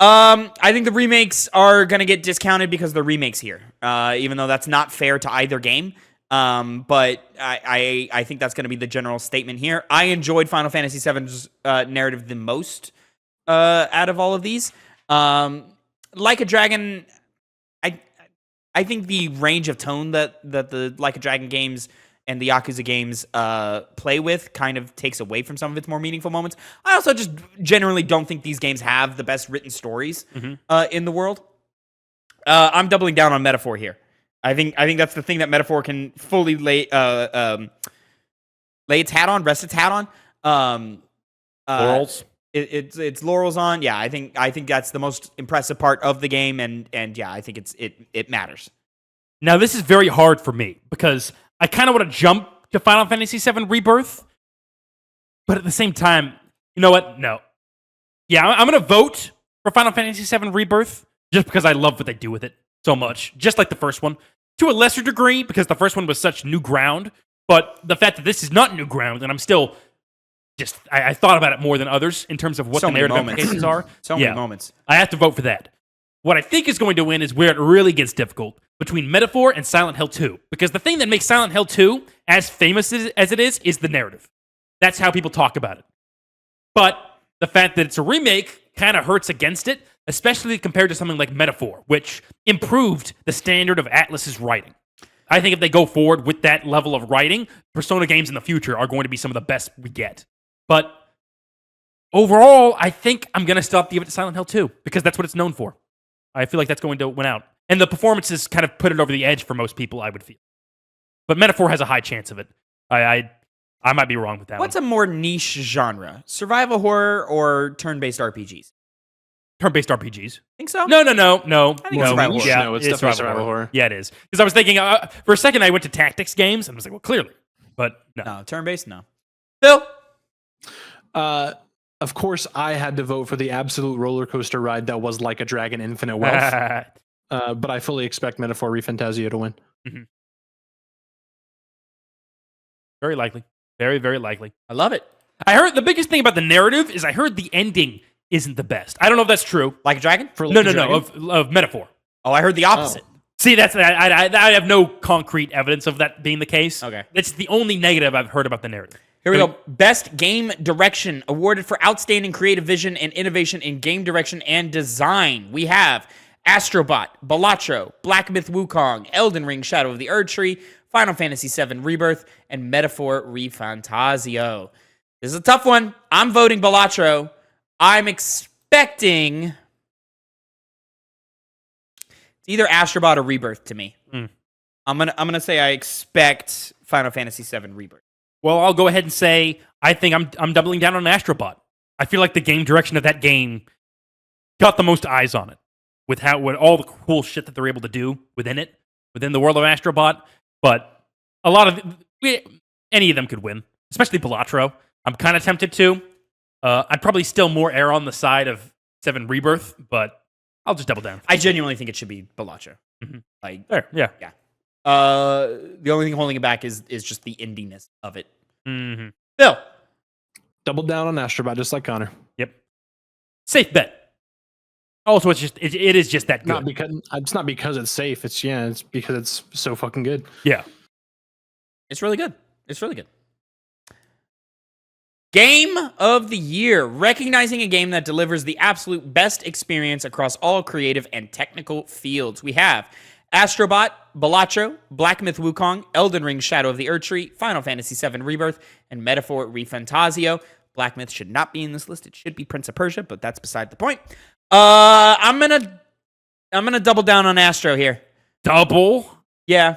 I think the remakes are going to get discounted because they're remakes here, even though that's not fair to either game. But I think that's going to be the general statement here. I enjoyed Final Fantasy VII's narrative the most out of all of these. Like a Dragon, I think the range of tone that the Like a Dragon games and the Yakuza games play with kind of takes away from some of its more meaningful moments. I also just generally don't think these games have the best written stories in the world. I'm doubling down on Metaphor here. I think that's the thing that Metaphor can fully lay its hat on, rest its hat on.
Laurels.
It's laurels on. Yeah, I think that's the most impressive part of the game, and yeah, I think it matters.
Now this is very hard for me because I kind of want to jump to Final Fantasy VII Rebirth, but at the same time, you know what? No. Yeah, I'm going to vote for Final Fantasy VII Rebirth just because I love what they do with it so much, just like the first one. To a lesser degree, because the first one was such new ground, but the fact that this is not new ground, and I'm still just, I thought about it more than others in terms of what the narrative implications are.
So many moments.
I have to vote for that. What I think is going to win is where it really gets difficult, between Metaphor and Silent Hill 2. Because the thing that makes Silent Hill 2 as famous as it is the narrative. That's how people talk about it. But the fact that it's a remake kind of hurts against it, especially compared to something like Metaphor, which improved the standard of Atlus's writing. I think if they go forward with that level of writing, Persona games in the future are going to be some of the best we get. But overall, I think I'm going to still have to give it to Silent Hill 2, because that's what it's known for. I feel like that's going to win out. And the performances kind of put it over the edge for most people, I would feel. But Metaphor has a high chance of it. I might be wrong with that
What's
one.
a more niche genre? Survival horror or turn-based RPGs?
Turn-based RPGs.
Think so?
No.
I think it's survival horror.
Yeah,
No, it's definitely survival horror.
Yeah, it is. Because I was thinking, for a second, I went to tactics games, and I was like, well, clearly. But no.
No, turn-based, no. Phil?
Of course, I had to vote for the absolute roller coaster ride that was Like a Dragon Infinite Wealth. But I fully expect Metaphor ReFantazio to win.
Mm-hmm. Very likely. Very, very likely.
I love it.
I heard the biggest thing about the narrative is I heard the ending isn't the best. I don't know if that's true.
Like a Dragon?
For
No,
Like a Dragon?
of Metaphor.
Oh, I heard the opposite.
See, that's I have no concrete evidence of that being the case.
Okay.
That's the only negative I've heard about the narrative.
Here we go. Best Game Direction, awarded for outstanding creative vision and innovation in game direction and design. We have Astrobot, Balatro, Black Myth Wukong, Elden Ring Shadow of the Erdtree, Final Fantasy VII Rebirth, and Metaphor ReFantazio. This is a tough one. I'm voting Balatro. I'm expecting it's either Astrobot or Rebirth to me. I'm gonna say I expect Final Fantasy VII Rebirth.
Well, I'll go ahead and say I think I'm doubling down on Astrobot. I feel like the game direction of that game got the most eyes on it with all the cool shit that they're able to do within the world of Astrobot. But a lot of any of them could win, especially Balatro. I'm kind of tempted to. I'd probably still more err on the side of 7 Rebirth, but I'll just double down.
I genuinely think it should be Balatro.
Mm-hmm.
Like,
there, yeah.
The only thing holding it back is just the indiness of it.
Mm-hmm.
Phil.
Double down on Astrobot, just like Connor.
Yep. Safe bet. Also, it is just that good.
It's not because it's safe. It's because it's so fucking good.
Yeah.
It's really good. It's really good. Game of the Year, recognizing a game that delivers the absolute best experience across all creative and technical fields. We have Astrobot, Balatro, Black Myth Wukong, Elden Ring Shadow of the Erdtree, Final Fantasy VII Rebirth, and Metaphor ReFantazio. Black Myth should not be in this list. It should be Prince of Persia, but that's beside the point. I'm gonna double down on Astro here.
Double?
Yeah.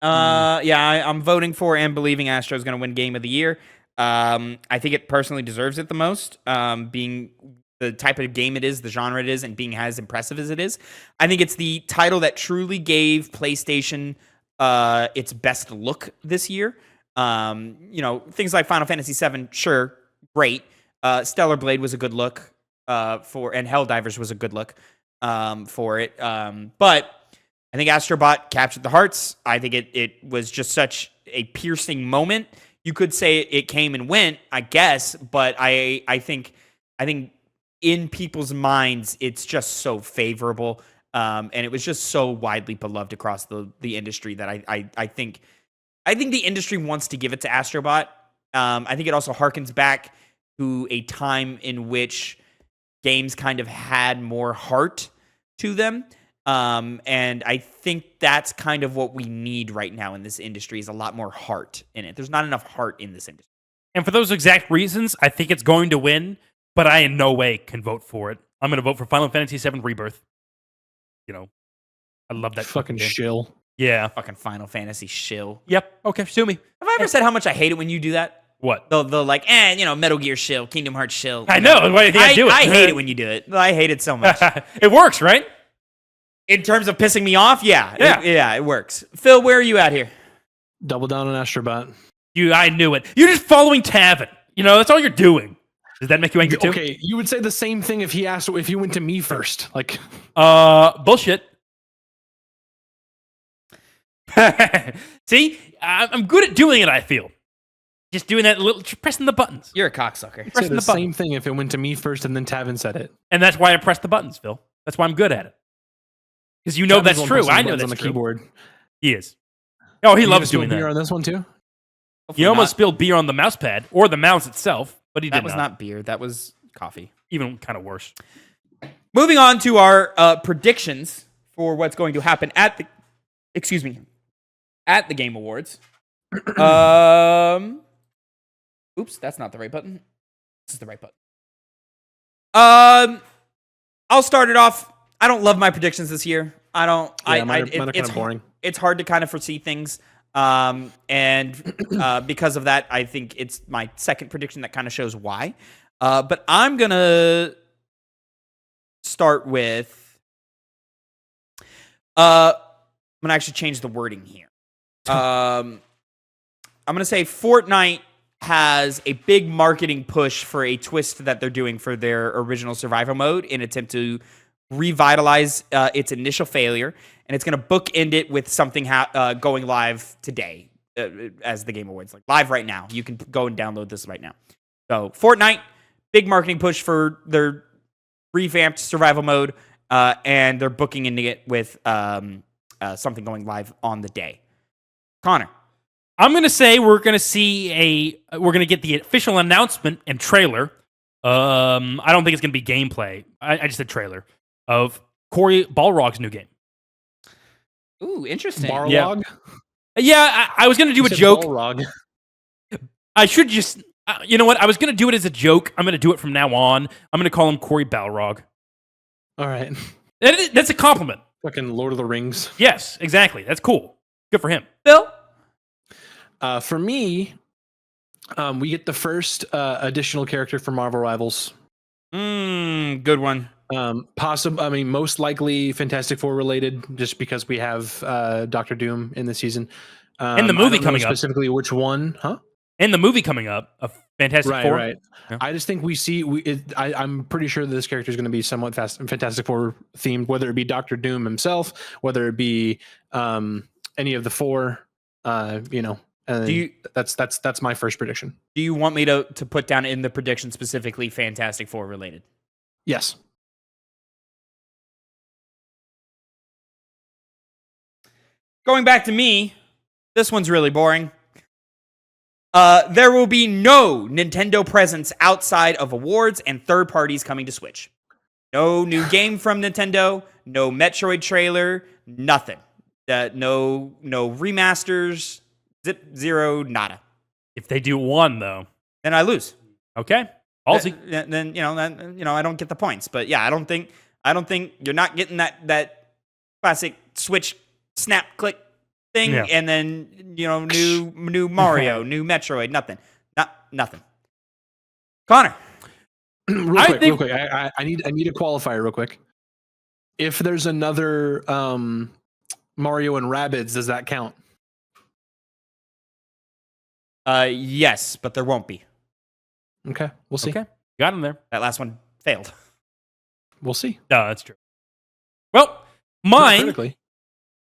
I'm voting for and believing Astro is going to win Game of the Year. I think it personally deserves it the most, being the type of game it is, the genre it is, and being as impressive as it is. I think it's the title that truly gave PlayStation its best look this year. Things like Final Fantasy VII, sure, great. Stellar Blade was a good look and Helldivers was a good look for it. But I think Astrobot captured the hearts. I think it was just such a piercing moment. You could say it came and went, I guess, but I think in people's minds it's just so favorable, and it was just so widely beloved across the industry that I think the industry wants to give it to Astrobot. I think it also harkens back to a time in which games kind of had more heart to them. And I think that's kind of what we need right now in this industry is a lot more heart in it. There's not enough heart in this industry.
And for those exact reasons, I think it's going to win, but I in no way can vote for it. I'm going to vote for Final Fantasy VII Rebirth. You know, I love that
Fucking
game.
shill.
Yeah.
Fucking Final Fantasy shill.
Yep. Okay, sue me.
Have I ever said how much I hate it when you do that?
What?
The like, Metal Gear shill, Kingdom Hearts shill.
I know. Why do you think I do it?
I hate it when you do it. I hate it so much.
It works, right?
In terms of pissing me off, yeah.
Yeah.
It works. Phil, where are you at here?
Double down on Astrobot.
I knew it. You're just following Tavin. You know, that's all you're doing. Does that make you angry too?
Okay, you would say the same thing if he went to me first. Like,
bullshit. See, I'm good at doing it. I feel just doing that little, pressing the buttons,
You're a cocksucker.
say
pressing
the
the button.
same thing if it went to me first and then Tavin said it.
And that's why I press the buttons, Phil. That's why I'm good at it. Because you know
Tavin's
that's
one
true.
pressing
I know
buttons
that's
on the
true.
keyboard.
He is. Oh, he
You
loves
gonna
doing
spill beer
that.
on this one too.
He almost spilled beer on the mouse pad or the mouse itself, but he did
That was not beer. That was coffee.
Even kind of worse.
Moving on to our predictions for what's going to happen at the Game Awards. Oops, that's not the right button. This is the right button. I'll start it off. I don't love my predictions this year. I don't.
Yeah, mine are
it's
kind of boring.
It's hard to kind of foresee things. And because of that, I think it's my second prediction that kind of shows why. But I'm gonna start with. I'm gonna actually change the wording here. I'm gonna say Fortnite has a big marketing push for a twist that they're doing for their original survival mode in attempt to revitalize its initial failure, and it's going to bookend it with something going live today as the Game Awards, like live right now. You can go and download this right now. So Fortnite, big marketing push for their revamped survival mode, and they're booking into it with something going live on the day. Connor.
I'm going to say we're going to get the official announcement and trailer. I don't think it's going to be gameplay. I just said trailer of Corey Balrog's new game.
Ooh, interesting.
Barlog?
Yeah, I was going to do a joke.
Balrog.
I should just, you know what? I was going to do it as a joke. I'm going to do it from now on. I'm going to call him Corey Balrog.
All right.
That's a compliment.
Fucking Lord of the Rings.
Yes, exactly. That's cool. Good for him.
Phil?
For me, we get the first additional character for Marvel Rivals.
Good one.
Most likely Fantastic Four related, just because we have Doctor Doom in the season.
And the movie coming up.
Specifically, which one? Huh?
And the movie coming up, of Fantastic Four.
Right. Yeah. I just think I'm pretty sure that this character is going to be somewhat Fantastic Four themed, whether it be Doctor Doom himself, whether it be any of the four. That's my first prediction.
Do you want me to put down in the prediction specifically Fantastic Four related?
Yes.
Going back to me, this one's really boring. There will be no Nintendo presence outside of awards and third parties coming to Switch. No new game from Nintendo, no Metroid trailer, nothing. No remasters, zero, nada.
If they do one, though.
Then I lose.
Okay. Ballsy.
Then I don't get the points. But yeah, I don't think you're not getting that classic Switch snap click thing,
Yeah.
and then new Mario, new Metroid, nothing. Nothing. Connor.
Real quick. I need a qualifier real quick. If there's another Mario and Rabbids, does that count?
Yes, but there won't be.
Okay, we'll see.
Okay. Got him there.
That last one failed.
We'll see.
No, that's true. Well, mine,
Critically.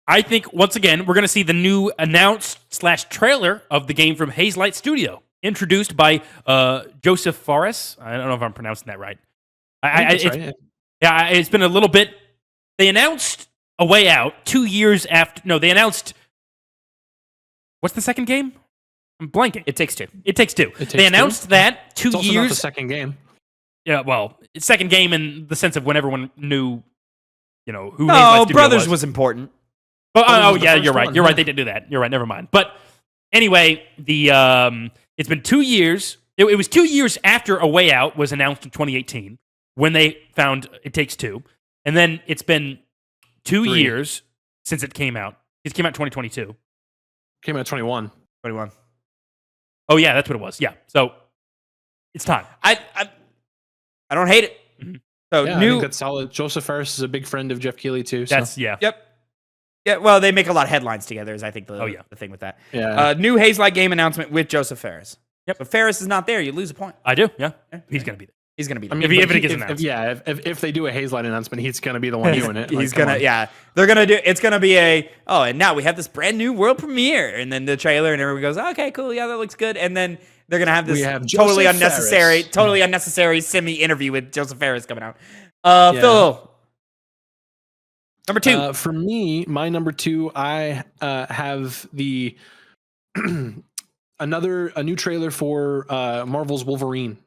I think, once again, we're going to see the new announced/trailer of the game from Hazelight Studio, introduced by Joseph Fares. I don't know if I'm pronouncing that right.
That's right.
Yeah, it's been a little bit. They announced A Way Out 2 years after. No, they announced. What's the second game? I'm blanking.
It Takes Two.
It Takes Two.
Takes
They announced
Two?
that 2
It's also
years.
not the second game.
Yeah, well, it's second game in the sense of when everyone knew who
No,
Hazelight Studio
Brothers was important.
Oh,
was the
yeah,
first
you're right.
one,
You're
yeah.
right. They didn't do that. You're right. Never mind. But anyway, it's been 2 years. It was 2 years after A Way Out was announced in 2018 when they found It Takes Two. And then it's been 2
3.
years since it came out. It came out in 2022.
Came out 21.
21.
Oh, yeah, that's what it was. Yeah. So it's time.
I don't hate it.
Mhm.
So
Yeah, I think that's solid. Joseph Ferris is a big friend of Jeff Keighley too. So.
That's, yeah.
Yep. Yeah, well, they make a lot of headlines together, is I think the thing with that.
Yeah.
New Hazelight game announcement with Joseph Ferris.
Yep.
If Ferris is not there, you lose a point.
I do. Yeah. He's going to be there.
He's going to be
I
there.
mean,
if
but
it gets announced.
if they do a Hazelight announcement, he's going to be the one doing it.
He's
Like, come
gonna,
on.
yeah. They're gonna do. It's gonna be and now we have this brand new world premiere, and then the trailer, and everyone goes, okay, cool, yeah, that looks good, and then they're gonna have this
We have
totally
Joseph
unnecessary semi-interview with Joseph Ferris coming out.
Yeah.
Phil, number 2.
For me, my number 2, I have the a new trailer for Marvel's Wolverine.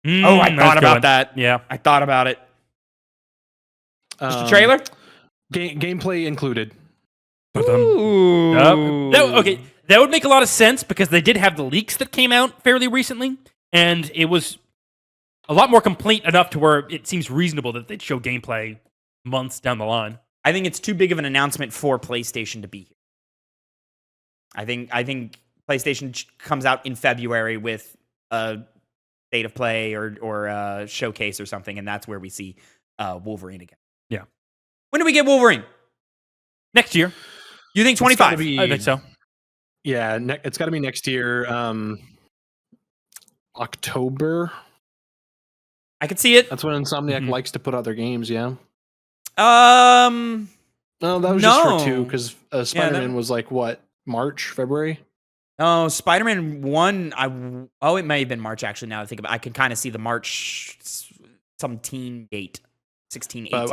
I thought about that.
Yeah.
I thought about it. Just a
Um,
trailer.
Gameplay included.
Ooh.
Okay, that would make a lot of sense because they did have the leaks that came out fairly recently, and it was a lot more complete enough to where it seems reasonable that they'd show gameplay months down the line.
I think it's too big of an announcement for PlayStation to be here. I think PlayStation comes out in February with a state of play or a showcase or something, and that's where we see Wolverine again.
Yeah.
When do we get Wolverine?
Next year.
You think 25?
I think so.
Yeah, it's got to be next year. October.
I could see it.
That's when Insomniac likes to put out their games. Yeah.
No,
No, that was just
No.
for 2 because Spider-Man was like what, March, February.
No, Spider-Man 1, it may have been March, actually, now that I think about it. I can kind of see the March, some teen date, 16, 18.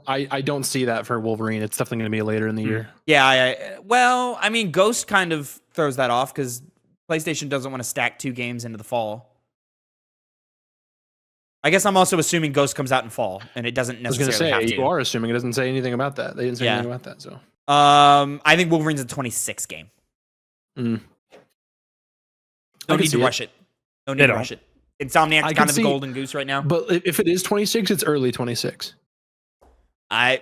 I don't see that for Wolverine. It's definitely going to be later in the year.
Yeah, I mean, Ghost kind of throws that off because PlayStation doesn't want to stack 2 games into the fall. I guess I'm also assuming Ghost comes out in fall, and it doesn't
I was going
necessarily
to
have
say,
to.
you are assuming it doesn't say anything about that. They didn't say anything about that. So,
I think Wolverine's a 26 game. No need to rush it. No need to rush it. Insomniac's kind of the golden goose right now.
But if it is 26, it's early 26.
I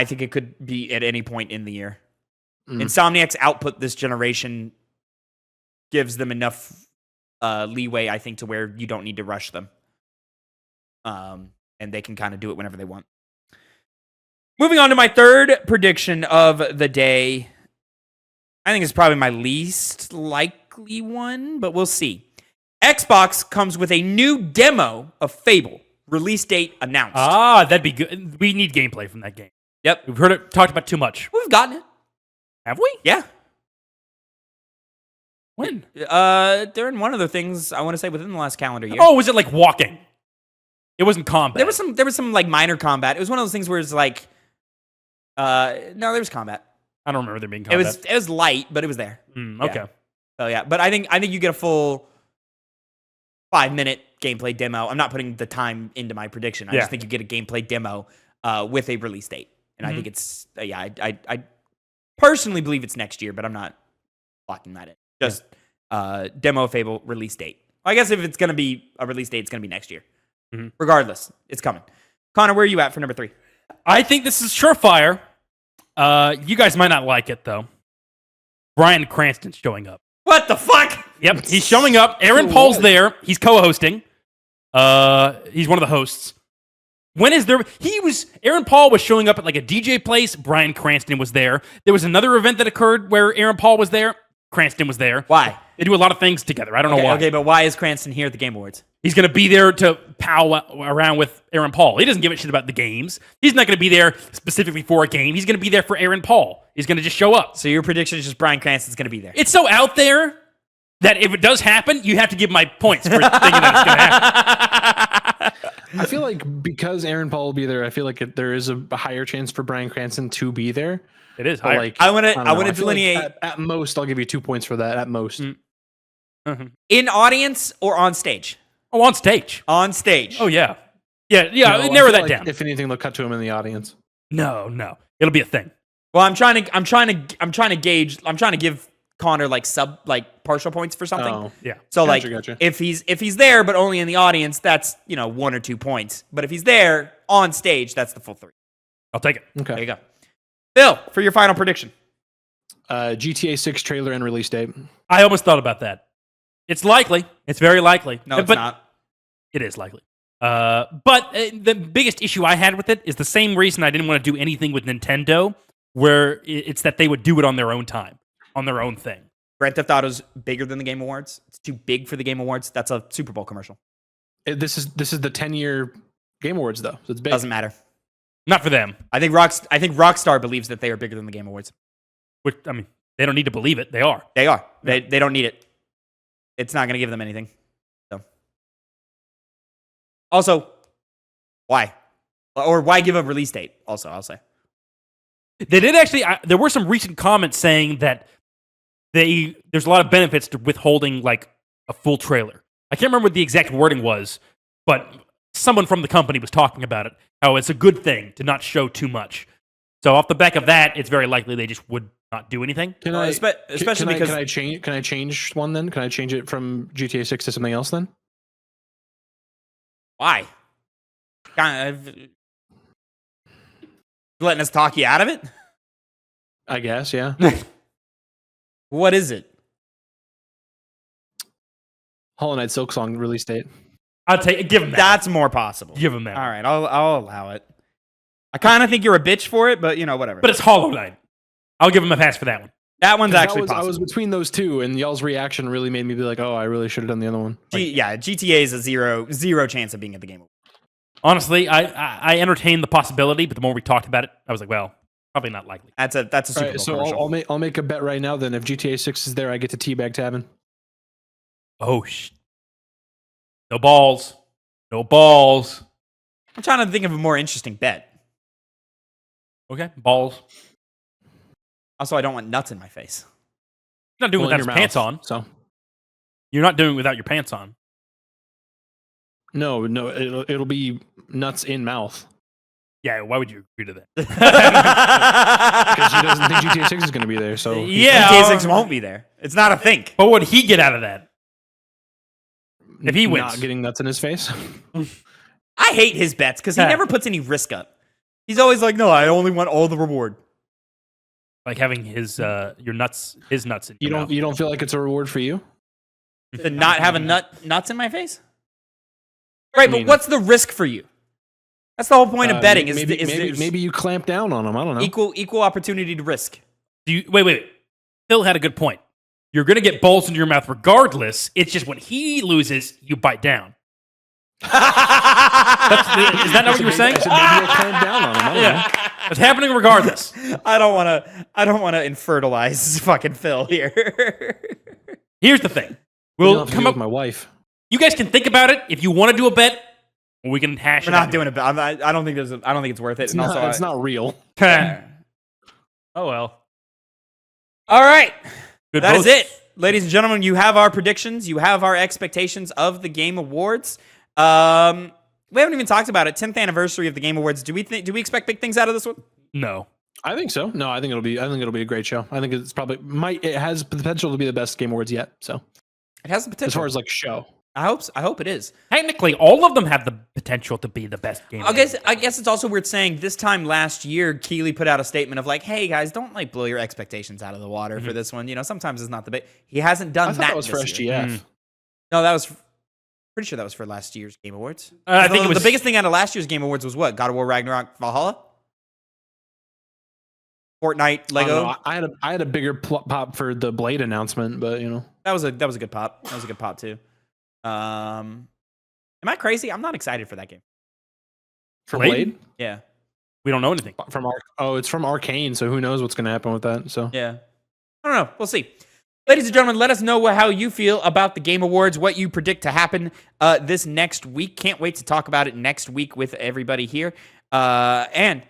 think it could be at any point in the year. Insomniac's output this generation gives them enough leeway, I think, to where you don't need to rush them. And they can kind of do it whenever they want. Moving on to my third prediction of the day. I think it's probably my least likely one, but we'll see. Xbox comes with a new demo of Fable. Release date announced.
That'd be good. We need gameplay from that game.
Yep.
We've heard it talked about too much.
We've gotten it.
Have we?
Yeah.
When?
During one of the things, I want to say within the last calendar year.
Oh, was it like walking? It wasn't combat.
There was some like minor combat. It was one of those things where it's like, no, there was combat.
I don't remember there being combat.
It was light, but it was there.
Okay.
Yeah. So yeah, but I think you get a full 5-minute gameplay demo. I'm not putting the time into my prediction. I just think you get a gameplay demo with a release date, and I think it's I personally believe it's next year, but I'm not locking that in. Just demo of Fable release date. I guess if it's gonna be a release date, it's gonna be next year. Regardless, it's coming. Connor, where are you at for number 3?
I think this is surefire. You guys might not like it though. Bryan Cranston's showing up.
What the fuck?
Yep, he's showing up. Aaron Paul's there. He's co-hosting. He's one of the hosts. When is there? Aaron Paul was showing up at like a DJ place. Bryan Cranston was there. There was another event that occurred where Aaron Paul was there. Cranston was there.
Why?
They do a lot of things together. I don't know why.
Okay, but why is Cranston here at the Game Awards?
He's going to be there to pal around with Aaron Paul. He doesn't give a shit about the games. He's not going to be there specifically for a game. He's going to be there for Aaron Paul. He's going to just show up.
So your prediction is just Bryan Cranston's going to be there.
It's so out there that if it does happen, you have to give my points for thinking that it's going to happen.
I feel like because Aaron Paul will be there, I feel like there is a higher chance for Bryan Cranston to be there.
It is
But
higher.
like,
I want
don't know.
to
I feel like
delineate
at most, I'll give you 2 points for that. At most,
in audience or on stage.
Oh, on stage.
On stage.
Oh, yeah.
No, I
Narrow
feel
that
like
down.
If anything, they'll cut to him in the audience.
No. It'll be a thing.
Well, I'm trying to give Connor like partial points for something.
Oh,
Yeah.
So
gotcha.
if he's there but only in the audience, that's 1 or 2 points. But if he's there on stage, that's the full 3.
I'll take it.
There
okay.
you go. Bill, for your final prediction.
GTA 6 trailer and release date.
I almost thought about that. It's likely. It's very likely.
No, it's
but
not.
It is likely. But the biggest issue I had with it is the same reason I didn't want to do anything with Nintendo, where it's that they would do it on their own time, on their own thing.
Grand Theft Auto's bigger than the Game Awards. It's too big for the Game Awards. That's a Super Bowl commercial.
This is the 10-year Game Awards though, so it's big.
Doesn't matter.
Not for them.
I think Rockstar believes that they are bigger than the Game Awards.
Which, I mean, they don't need to believe it. They are.
They are. They don't need it. It's not going to give them anything. So. Also, why? Or why give a release date? Also, I'll say.
They did actually. There were some recent comments saying that there's a lot of benefits to withholding like a full trailer. I can't remember what the exact wording was, but someone from the company was talking about it. How it's a good thing to not show too much. So off the back of that, it's very likely they just would not do anything.
Can I
especially because
can I change one then? Can I change it from GTA 6 to something else then?
why? Kind of letting us talk you out of it.
I guess, yeah.
What is it?
Hollow Knight Silk Song release date.
I'll give them that.
That's more possible.
Give them that.
All right, I'll allow it. I kind of think you're a bitch for it, but whatever.
But it's Hollow Knight. I'll give them a pass for that one.
That one's actually
I
possible.
was between those two, and y'all's reaction really made me be like, "Oh, I really should have done the other one."
GTA is a zero chance of being at the Game Awards.
Honestly, I entertained the possibility, but the more we talked about it, I was like, well, probably not likely.
That's a Super
All
Bowl
right, so
commercial.
I'll make a bet right now. Then if GTA 6 is there, I get to teabag Tavin.
Oh, no balls. No balls.
I'm trying to think of a more interesting bet.
Okay, balls.
Also, I don't want nuts in my face.
You're not doing it
Well, in
without
your
your pants
mouth,
on.
So
You're not doing it without your pants on.
no, it'll be nuts in mouth
Yeah, why would you agree to that?
because he doesn't think GTA 6 is going to be there. So
Yeah.
GTA 6 won't be there. It's not a thing.
But what would he get out of that? If he wins.
not getting nuts in his face.
I hate his bets because he
Yeah.
never puts any risk up. He's always like, no, I only want all the reward.
Like having his nuts in
You
your mouth.
don't feel like it's a reward for you?
To not have nuts in my face? Right,
I mean-
but what's the risk for you? That's the whole point of betting.
Maybe you clamp down on him. I don't know.
equal opportunity to risk.
Wait. Phil had a good point. You're going to get balls into your mouth regardless. It's just when he loses, you bite down. Is that not what you were saying?
I said maybe I clamp down on him. I don't know.
Yeah. It's happening regardless.
I don't want to infertilize fucking Phil here.
Here's the thing.
We'll
We'll
have to
come
do
up.
with my wife.
You guys can think about it. If you want to do a bet, we can hash
We're
it out.
not doing it. I don't think it's worth it.
It's
And
not.
also,
It's not real.
Oh, well.
All right.
Good
That is
votes.
it. Ladies and gentlemen, you have our predictions. You have our expectations of the Game Awards. We haven't even talked about it. 10th anniversary of the Game Awards. Do we expect big things out of this one?
No.
I think so. No, I think it'll be a great show. I think it's probably it has the potential to be the best Game Awards yet. So
It has the potential.
as far as like show.
I hope it is.
Technically, all of them have the potential to be the best game.
I guess it's also weird saying this time last year, Keeley put out a statement of like, "Hey guys, don't like blow your expectations out of the water for this one. Sometimes it's not the best." He hasn't done
I thought that was
this
for
year.
SGF.
No, that was pretty sure that was for last year's Game Awards.
I think it was
the biggest thing out of last year's Game Awards was what? God of War Ragnarok Valhalla? Fortnite,
I don't
Lego.
know. I had a bigger pop for the Blade announcement, but
That was a good pop. That was a good pop too. Am I crazy? I'm not excited for that game.
for
Blade?
Blade
Yeah.
We don't know anything.
it's from Arcane, so who knows what's going to happen with that? So
Yeah. I don't know. We'll see. Ladies and gentlemen, let us know how you feel about the Game Awards, what you predict to happen this next week. Can't wait to talk about it next week with everybody here. And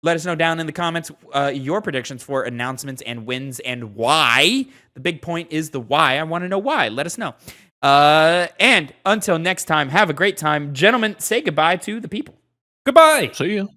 let us know down in the comments your predictions for announcements and wins and why. The big point is the why. I want to know why. Let us know. And until next time, have a great time. Gentlemen, say goodbye to the people.
Goodbye.
see you.